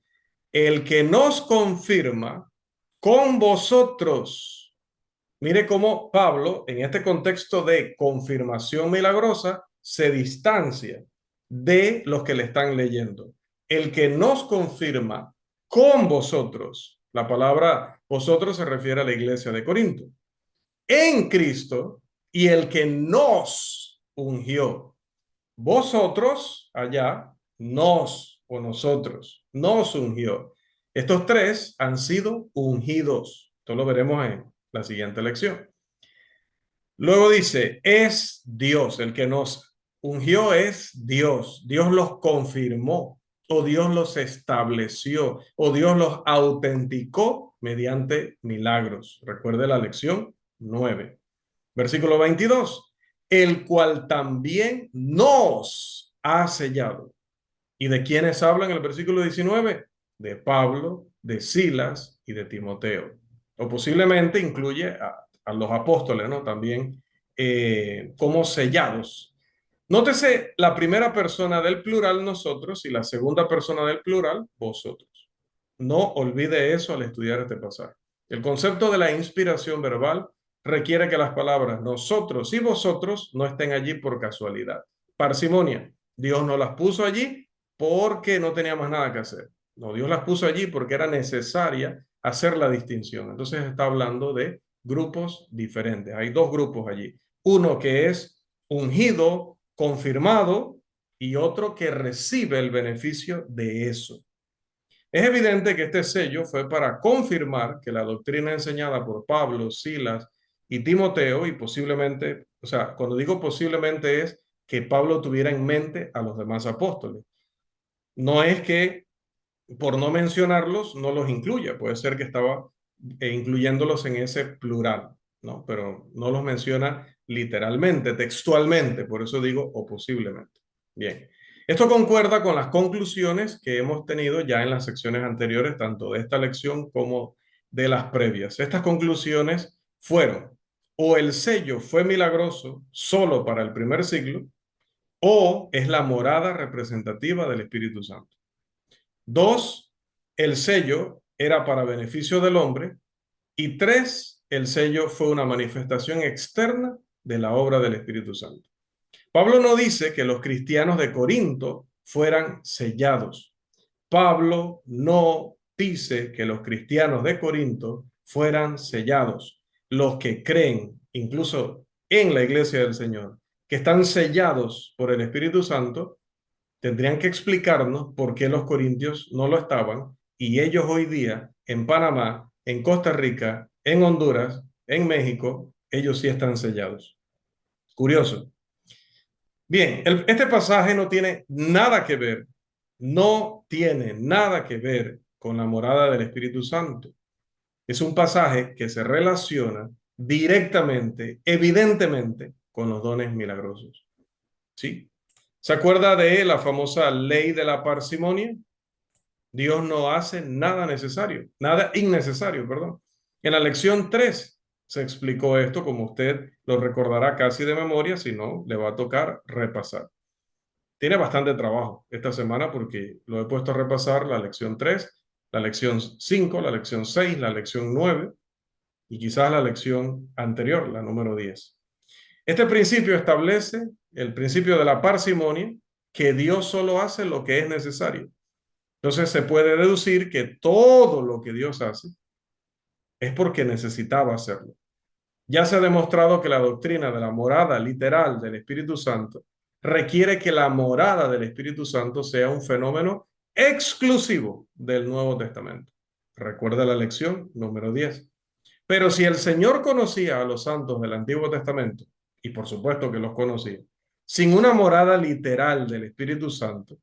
El que nos confirma con vosotros. Mire cómo Pablo, en este contexto de confirmación milagrosa, se distancia de los que le están leyendo. El que nos confirma con vosotros. La palabra vosotros se refiere a la iglesia de Corinto. En Cristo, y el que nos ungió. Vosotros allá, nos o nosotros, nos ungió. Estos tres han sido ungidos. Esto lo veremos en la siguiente lección. Luego dice, es Dios el que nos ungió, es Dios. Dios los confirmó, o Dios los estableció, o Dios los autenticó mediante milagros. Recuerde la lección 9. Versículo 22, el cual también nos ha sellado. ¿Y de quiénes habla en el versículo 19? De Pablo, de Silas y de Timoteo. O posiblemente incluye a los apóstoles, ¿no? También como sellados. Nótese la primera persona del plural nosotros y la segunda persona del plural vosotros. No olvide eso al estudiar este pasaje. El concepto de la inspiración verbal requiere que las palabras nosotros y vosotros no estén allí por casualidad. Parsimonia. Dios no las puso allí porque no tenía más nada que hacer. No, Dios las puso allí porque era necesaria hacer la distinción. Entonces está hablando de grupos diferentes. Hay dos grupos allí. Uno que es ungido, confirmado, y otro que recibe el beneficio de eso. Es evidente que este sello fue para confirmar que la doctrina enseñada por Pablo, Silas y Timoteo, y posiblemente, o sea, cuando digo posiblemente es que Pablo tuviera en mente a los demás apóstoles. No es que por no mencionarlos no los incluya, puede ser que estaba incluyéndolos en ese plural, ¿no? Pero no los menciona literalmente, textualmente, por eso digo o posiblemente. Bien. Esto concuerda con las conclusiones que hemos tenido ya en las secciones anteriores, tanto de esta lección como de las previas. Estas conclusiones fueron, o el sello fue milagroso solo para el primer siglo, o es la morada representativa del Espíritu Santo. Dos, el sello era para beneficio del hombre. Y tres, el sello fue una manifestación externa de la obra del Espíritu Santo. Pablo no dice que los cristianos de Corinto fueran sellados. Pablo no dice que los cristianos de Corinto fueran sellados. Los que creen, incluso en la iglesia del Señor, que están sellados por el Espíritu Santo, tendrían que explicarnos por qué los corintios no lo estaban y ellos hoy día en Panamá, en Costa Rica, en Honduras, en México, ellos sí están sellados. Curioso. Bien, este pasaje no tiene nada que ver, no tiene nada que ver con la morada del Espíritu Santo. Es un pasaje que se relaciona directamente, evidentemente, con los dones milagrosos. ¿Sí? ¿Se acuerda de la famosa ley de la parsimonia? Dios no hace nada necesario, nada innecesario, perdón. En la lección 3 se explicó esto, como usted lo recordará casi de memoria, si no, le va a tocar repasar. Tiene bastante trabajo esta semana porque lo he puesto a repasar la lección 3, la lección 5, la lección 6, la lección 9 y quizás la lección anterior, la número 10. Este principio establece el principio de la parsimonia, que Dios solo hace lo que es necesario. Entonces se puede deducir que todo lo que Dios hace es porque necesitaba hacerlo. Ya se ha demostrado que la doctrina de la morada literal del Espíritu Santo requiere que la morada del Espíritu Santo sea un fenómeno exclusivo del Nuevo Testamento. Recuerda la lección número 10. Pero si el Señor conocía a los santos del Antiguo Testamento y por supuesto que los conocía, sin una morada literal del Espíritu Santo,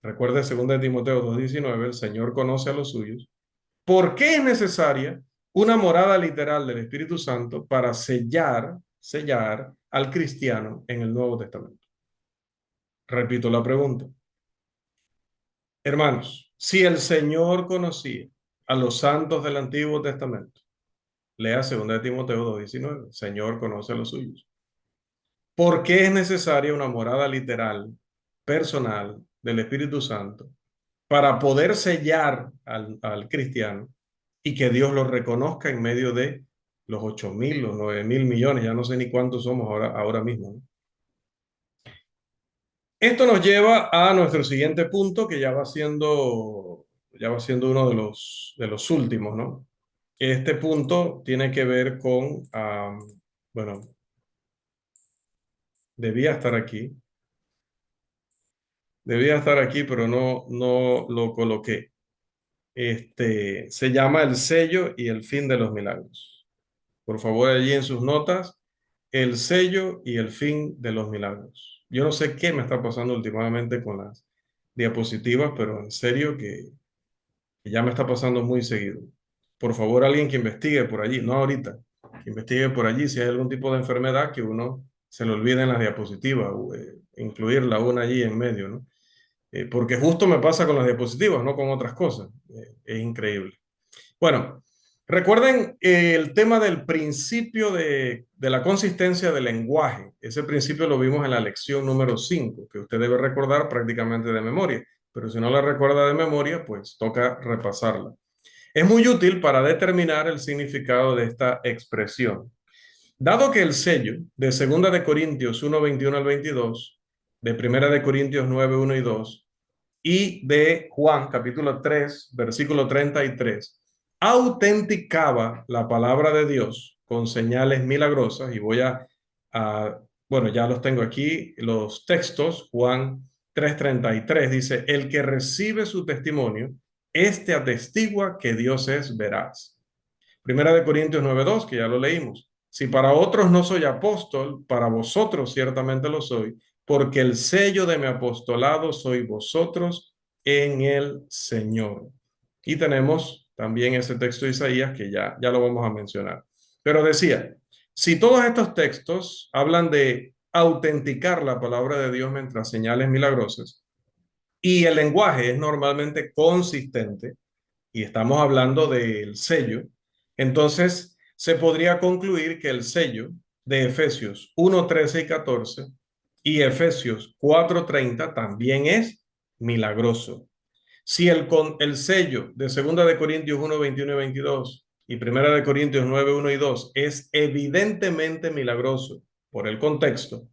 recuerde 2 Timoteo 2:19, el Señor conoce a los suyos. ¿Por qué es necesaria una morada literal del Espíritu Santo para sellar al cristiano en el Nuevo Testamento? Repito la pregunta. Hermanos, si el Señor conocía a los santos del Antiguo Testamento, lea 2 Timoteo 2:19, el Señor conoce a los suyos. ¿Por qué es necesaria una morada literal, personal, del Espíritu Santo para poder sellar al cristiano y que Dios lo reconozca en medio de los 8.000, los 9.000 millones, ya no sé ni cuántos somos ahora mismo, ¿no? Esto nos lleva a nuestro siguiente punto, que ya va siendo uno de los últimos, ¿no? Este punto tiene que ver con, bueno, debía estar aquí, pero no lo coloqué. Se llama el sello y el fin de los milagros. Por favor, allí en sus notas, el sello y el fin de los milagros. Yo no sé qué me está pasando últimamente con las diapositivas, pero en serio que ya me está pasando muy seguido. Por favor, alguien que investigue por allí, no ahorita, que investigue por allí si hay algún tipo de enfermedad que uno se le olvide en las diapositivas, incluirla una allí en medio, ¿no? Porque justo me pasa con las diapositivas, no con otras cosas. Es increíble. Bueno, recuerden el tema del principio de la consistencia del lenguaje. Ese principio lo vimos en la lección número 5, que usted debe recordar prácticamente de memoria. Pero si no la recuerda de memoria, pues toca repasarla. Es muy útil para determinar el significado de esta expresión. Dado que el sello de 2 Corintios 1:21 al 22, de 1 Corintios 9:1 y 2, y de Juan capítulo 3, versículo 33, autenticaba la palabra de Dios con señales milagrosas, y bueno, ya los tengo aquí, los textos. Juan 3:33 dice, el que recibe su testimonio, este atestigua que Dios es veraz. 1 Corintios 9:2, que ya lo leímos. Si para otros no soy apóstol, para vosotros ciertamente lo soy, porque el sello de mi apostolado sois vosotros en el Señor. Y tenemos también ese texto de Isaías que ya lo vamos a mencionar. Pero decía, si todos estos textos hablan de autenticar la palabra de Dios mientras señales milagrosas, y el lenguaje es normalmente consistente, y estamos hablando del sello, entonces se podría concluir que el sello de Efesios 1:13 y 14 y Efesios 4:30 también es milagroso. Si el sello de 2 Corintios 1:21 y 22 y 1 Corintios 9:1 y 2 es evidentemente milagroso por el contexto,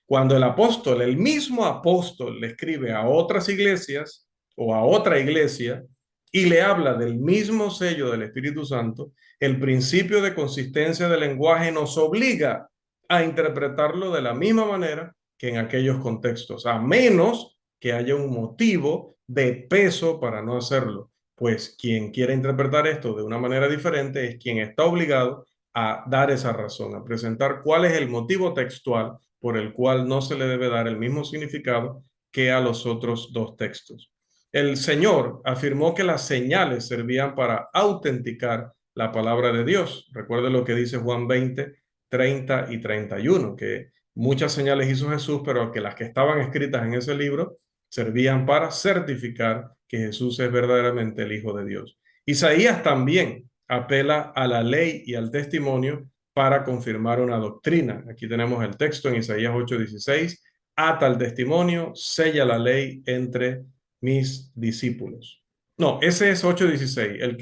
cuando el mismo apóstol, le escribe a otras iglesias o a otra iglesia y le habla del mismo sello del Espíritu Santo, el principio de consistencia del lenguaje nos obliga a interpretarlo de la misma manera que en aquellos contextos, a menos que haya un motivo de peso para no hacerlo. Pues quien quiera interpretar esto de una manera diferente es quien está obligado a dar esa razón, a presentar cuál es el motivo textual por el cual no se le debe dar el mismo significado que a los otros dos textos. El Señor afirmó que las señales servían para autenticar la palabra de Dios. Recuerde lo que dice Juan 20:30 y 31, que muchas señales hizo Jesús, pero que las que estaban escritas en ese libro servían para certificar que Jesús es verdaderamente el Hijo de Dios. Isaías también apela a la ley y al testimonio para confirmar una doctrina. Aquí tenemos el texto en Isaías 8:16, ata el testimonio, sella la ley entre mis discípulos. No, ese es 8:16, al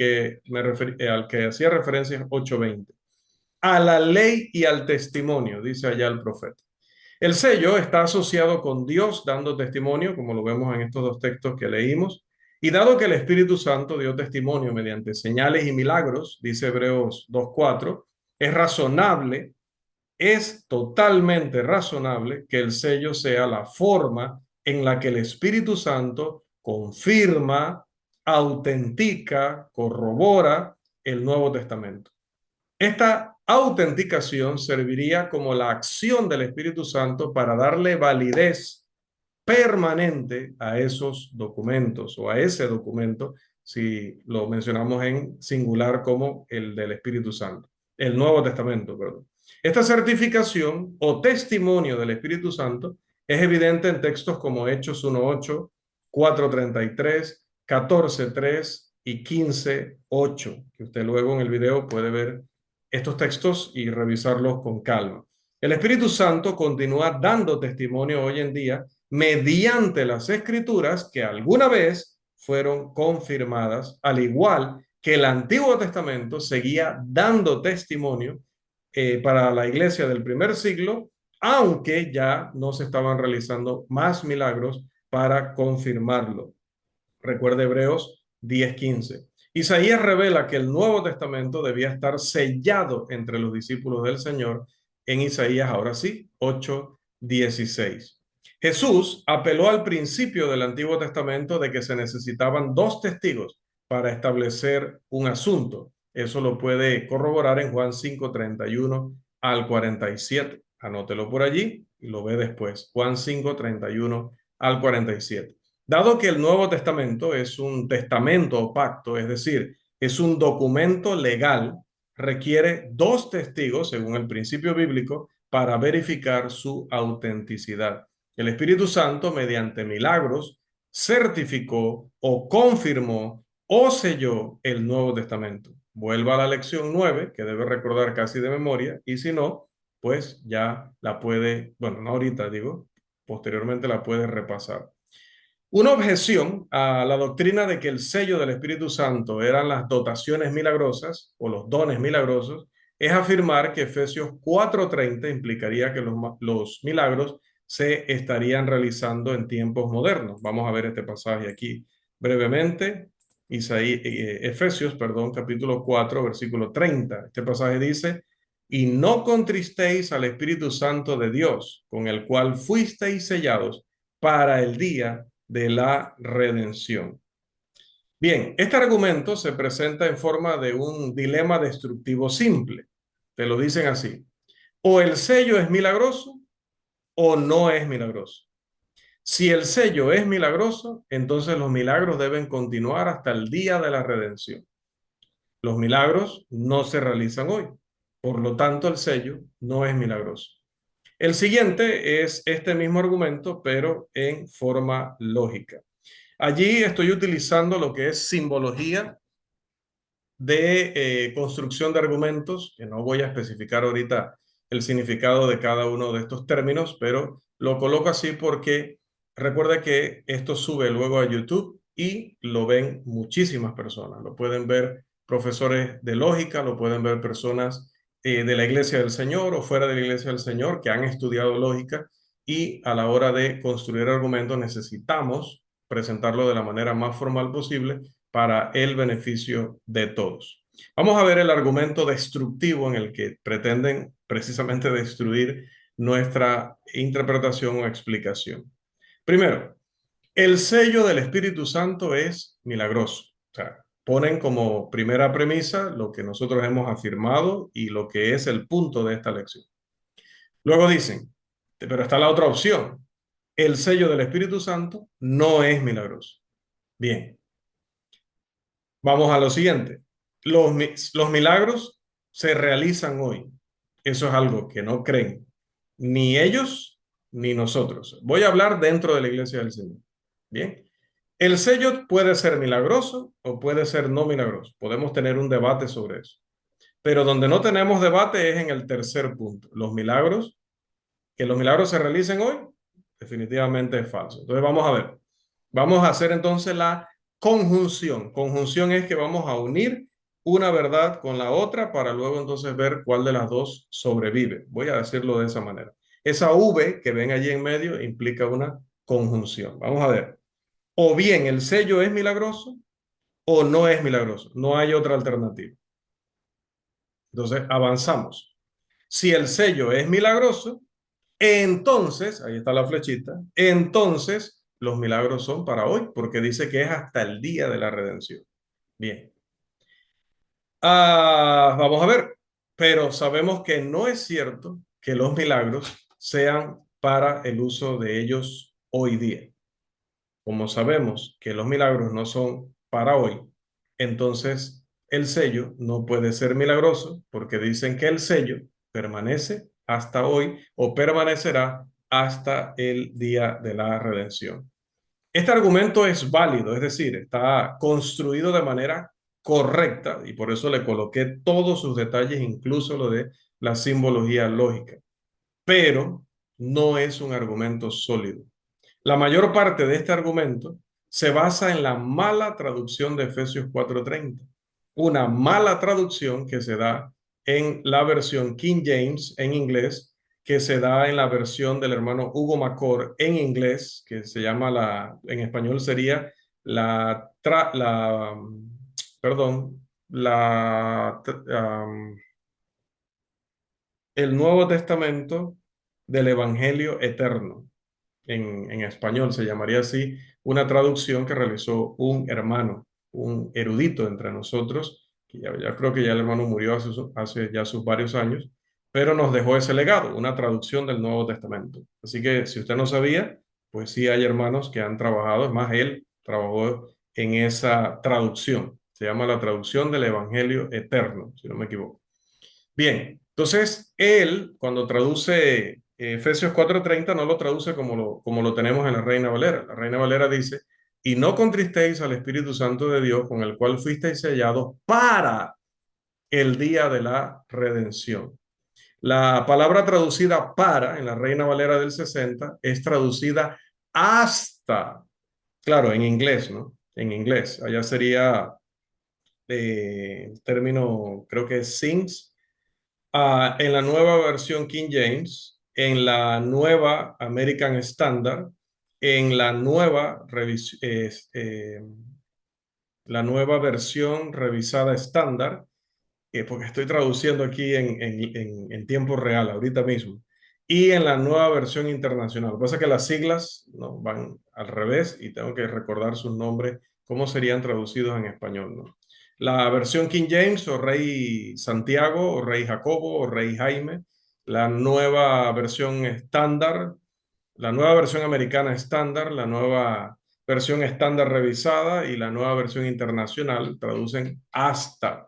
que hacía referencia es 8:20. A la ley y al testimonio, dice allá el profeta. El sello está asociado con Dios dando testimonio, como lo vemos en estos dos textos que leímos, y dado que el Espíritu Santo dio testimonio mediante señales y milagros, dice Hebreos 2:4, es totalmente razonable que el sello sea la forma en la que el Espíritu Santo confirma, autentica, corrobora el Nuevo Testamento. Esta autenticación serviría como la acción del Espíritu Santo para darle validez permanente a esos documentos o a ese documento, si lo mencionamos en singular como el del Espíritu Santo, el Nuevo Testamento, perdón. Esta certificación o testimonio del Espíritu Santo es evidente en textos como Hechos 1:8, 4:33, 14:3 y 15:8, que usted luego en el video puede ver estos textos y revisarlos con calma. El Espíritu Santo continúa dando testimonio hoy en día mediante las escrituras que alguna vez fueron confirmadas, al igual que el Antiguo Testamento seguía dando testimonio para la iglesia del primer siglo, aunque ya no se estaban realizando más milagros para confirmarlo. Recuerde Hebreos 10:15. Isaías revela que el Nuevo Testamento debía estar sellado entre los discípulos del Señor en Isaías, ahora sí, 8:16. Jesús apeló al principio del Antiguo Testamento de que se necesitaban dos testigos para establecer un asunto. Eso lo puede corroborar en Juan 5:31 al 47. Anótelo por allí y lo ve después. Juan 5:31 al 47. Dado que el Nuevo Testamento es un testamento o pacto, es decir, es un documento legal, requiere dos testigos, según el principio bíblico, para verificar su autenticidad. El Espíritu Santo, mediante milagros, certificó o confirmó o selló el Nuevo Testamento. Vuelva a la lección 9, que debe recordar casi de memoria, y si no, pues ya la puede, bueno, no ahorita digo, posteriormente la puede repasar. Una objeción a la doctrina de que el sello del Espíritu Santo eran las dotaciones milagrosas o los dones milagrosos es afirmar que Efesios 4:30 implicaría que los milagros se estarían realizando en tiempos modernos. Vamos a ver este pasaje aquí brevemente. Efesios, perdón, capítulo 4, versículo 30. Este pasaje dice: y no contristéis al Espíritu Santo de Dios, con el cual fuisteis sellados para el día de la redención. Bien, este argumento se presenta en forma de un dilema destructivo simple. Te lo dicen así: o el sello es milagroso o no es milagroso. Si el sello es milagroso, entonces los milagros deben continuar hasta el día de la redención. Los milagros no se realizan hoy. Por lo tanto, el sello no es milagroso. El siguiente es este mismo argumento, pero en forma lógica. Allí estoy utilizando lo que es simbología de construcción de argumentos, que no voy a especificar ahorita el significado de cada uno de estos términos, pero lo coloco así porque recuerda que esto sube luego a YouTube y lo ven muchísimas personas. Lo pueden ver profesores de lógica, lo pueden ver personas de la Iglesia del Señor o fuera de la Iglesia del Señor que han estudiado lógica, y a la hora de construir argumentos necesitamos presentarlo de la manera más formal posible para el beneficio de todos. Vamos a ver el argumento destructivo en el que pretenden precisamente destruir nuestra interpretación o explicación. Primero, el sello del Espíritu Santo es milagroso. O sea, ponen como primera premisa lo que nosotros hemos afirmado y lo que es el punto de esta lección. Luego dicen, pero está la otra opción: el sello del Espíritu Santo no es milagroso. Bien, vamos a lo siguiente. Los milagros se realizan hoy. Eso es algo que no creen ni ellos ni nosotros. Voy a hablar dentro de la iglesia del Señor. Bien. El sello puede ser milagroso o puede ser no milagroso. Podemos tener un debate sobre eso. Pero donde no tenemos debate es en el tercer punto. Los milagros, que los milagros se realicen hoy, definitivamente es falso. Entonces vamos a ver. Vamos a hacer entonces la conjunción. Conjunción es que vamos a unir una verdad con la otra para luego entonces ver cuál de las dos sobrevive. Voy a decirlo de esa manera. Esa V que ven allí en medio implica una conjunción. Vamos a ver. O bien el sello es milagroso o no es milagroso. No hay otra alternativa. Entonces avanzamos. Si el sello es milagroso, entonces, ahí está la flechita, entonces los milagros son para hoy, porque dice que es hasta el día de la redención. Bien. Vamos a ver. Pero sabemos que no es cierto que los milagros sean para el uso de ellos hoy día. Como sabemos que los milagros no son para hoy, entonces el sello no puede ser milagroso porque dicen que el sello permanece hasta hoy o permanecerá hasta el día de la redención. Este argumento es válido, es decir, está construido de manera correcta y por eso le coloqué todos sus detalles, incluso lo de la simbología lógica, pero no es un argumento sólido. La mayor parte de este argumento se basa en la mala traducción de Efesios 4:30, una mala traducción que se da en la versión King James en inglés, que se da en la versión del hermano Hugo Macor en inglés, que se llama en español sería la, perdón, el Nuevo Testamento del Evangelio Eterno en español, se llamaría así, una traducción que realizó un hermano, un erudito entre nosotros, que ya creo que ya el hermano murió hace ya sus varios años, pero nos dejó ese legado, una traducción del Nuevo Testamento. Así que si usted no sabía, pues sí hay hermanos que han trabajado, es más, él trabajó en esa traducción. Se llama la traducción del Evangelio Eterno, si no me equivoco. Bien, entonces él cuando traduce Efesios 4:30 no lo traduce como lo tenemos en la Reina Valera. La Reina Valera dice, y no contristéis al Espíritu Santo de Dios con el cual fuisteis sellados para el día de la redención. La palabra traducida para en la Reina Valera del 60 es traducida hasta, claro, en inglés, ¿no? En inglés, allá sería el término, creo que es since. En la nueva versión King James, en la nueva American Standard, en la nueva versión revisada estándar, porque estoy traduciendo aquí en tiempo real, ahorita mismo, y en la nueva versión internacional. Lo que pasa es que las siglas no, van al revés y tengo que recordar sus nombres, cómo serían traducidos en español, ¿no? La versión King James o Rey Santiago o Rey Jacobo o Rey Jaime, la nueva versión estándar, la nueva versión americana estándar, la nueva versión estándar revisada y la nueva versión internacional traducen hasta.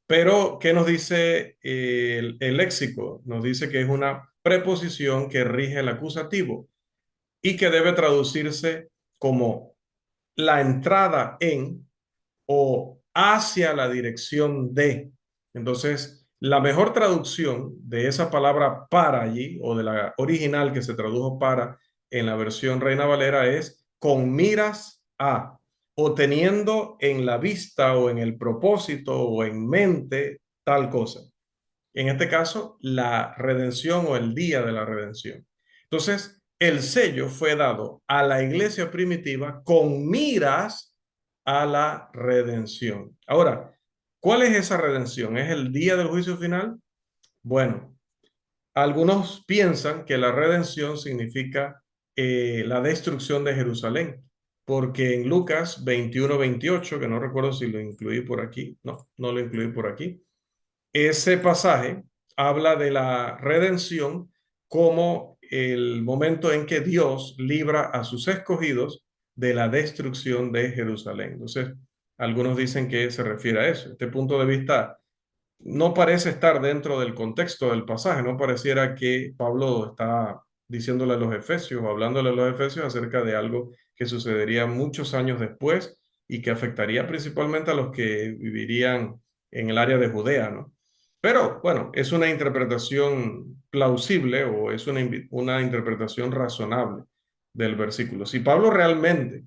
Pero, ¿qué nos dice el léxico? Nos dice que es una preposición que rige el acusativo y que debe traducirse como la entrada en o hacia la dirección de. Entonces, la mejor traducción de esa palabra para allí, o de la original que se tradujo para en la versión Reina Valera, es con miras a, o teniendo en la vista o en el propósito o en mente tal cosa. En este caso, la redención o el día de la redención. Entonces, el sello fue dado a la iglesia primitiva con miras a la redención. Ahora, ¿cuál es esa redención? ¿Es el día del juicio final? Bueno, algunos piensan que la redención significa la destrucción de Jerusalén, porque en Lucas 21:28, que no recuerdo si lo incluí por aquí, no lo incluí por aquí, ese pasaje habla de la redención como el momento en que Dios libra a sus escogidos de la destrucción de Jerusalén. Entonces, algunos dicen que se refiere a eso. Este punto de vista no parece estar dentro del contexto del pasaje, no pareciera que Pablo está diciéndole a los efesios o hablándole a los efesios acerca de algo que sucedería muchos años después y que afectaría principalmente a los que vivirían en el área de Judea, ¿no? Pero bueno, es una interpretación plausible o es una interpretación razonable del versículo. Si Pablo realmente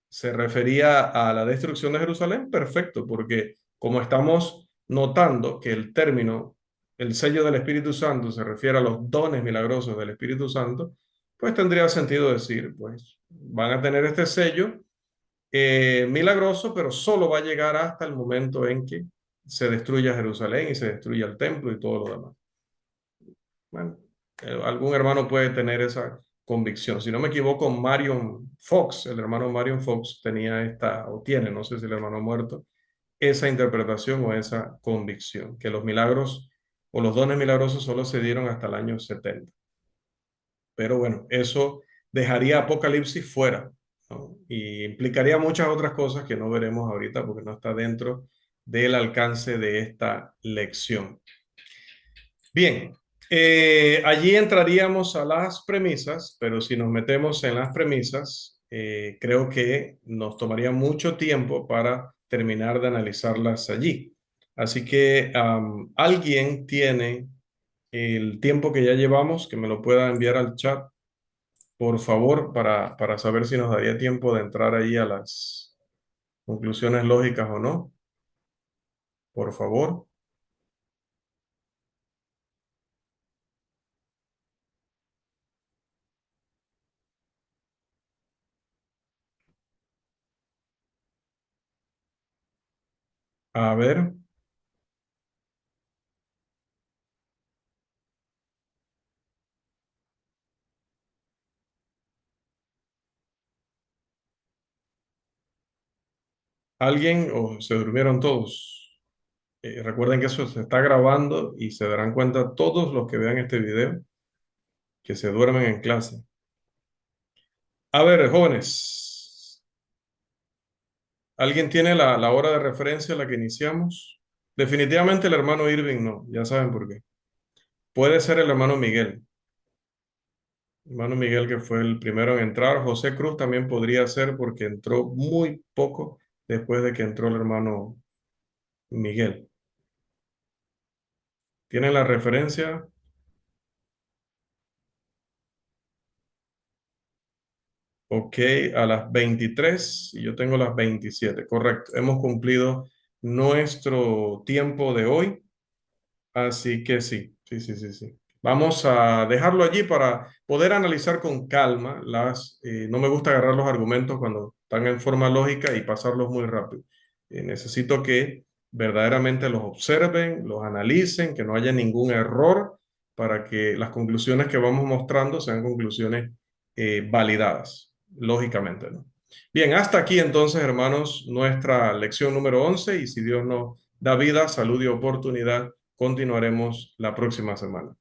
se refería a la destrucción de Jerusalén, perfecto, porque como estamos notando que el término, el sello del Espíritu Santo se refiere a los dones milagrosos del Espíritu Santo, pues tendría sentido decir, pues van a tener este sello milagroso, pero solo va a llegar hasta el momento en que se destruya Jerusalén y se destruya el templo y todo lo demás. Bueno, algún hermano puede tener esa convicción. Si no me equivoco, Marion Fox, el hermano Marion Fox tenía esta, o tiene, no sé si el hermano ha muerto, esa interpretación o esa convicción, que los milagros o los dones milagrosos solo se dieron hasta el año 70. Pero bueno, eso dejaría Apocalipsis fuera, ¿no? Y implicaría muchas otras cosas que no veremos ahorita porque no está dentro del alcance de esta lección. Bien, allí entraríamos a las premisas, pero si nos metemos en las premisas, creo que nos tomaría mucho tiempo para terminar de analizarlas allí. Así que alguien tiene el tiempo que ya llevamos, que me lo pueda enviar al chat, por favor, para saber si nos daría tiempo de entrar ahí a las conclusiones lógicas o no. Por favor. A ver, ¿alguien o se durmieron todos? Recuerden que eso se está grabando y se darán cuenta todos los que vean este video que se duermen en clase. A ver, jóvenes, ¿alguien tiene la hora de referencia a la que iniciamos? Definitivamente el hermano Irving no, ya saben por qué. Puede ser el hermano Miguel. Hermano Miguel que fue el primero en entrar. José Cruz también podría ser porque entró muy poco después de que entró el hermano Miguel. ¿Tienen la referencia? Ok, a las 23 y yo tengo las 27, correcto. Hemos cumplido nuestro tiempo de hoy, así que sí, sí, sí, sí, sí. Vamos a dejarlo allí para poder analizar con calma no me gusta agarrar los argumentos cuando están en forma lógica y pasarlos muy rápido. Necesito que verdaderamente los observen, los analicen, que no haya ningún error para que las conclusiones que vamos mostrando sean conclusiones validadas, lógicamente, ¿no? Bien, hasta aquí entonces, hermanos, nuestra lección número 11 y si Dios nos da vida, salud y oportunidad, continuaremos la próxima semana.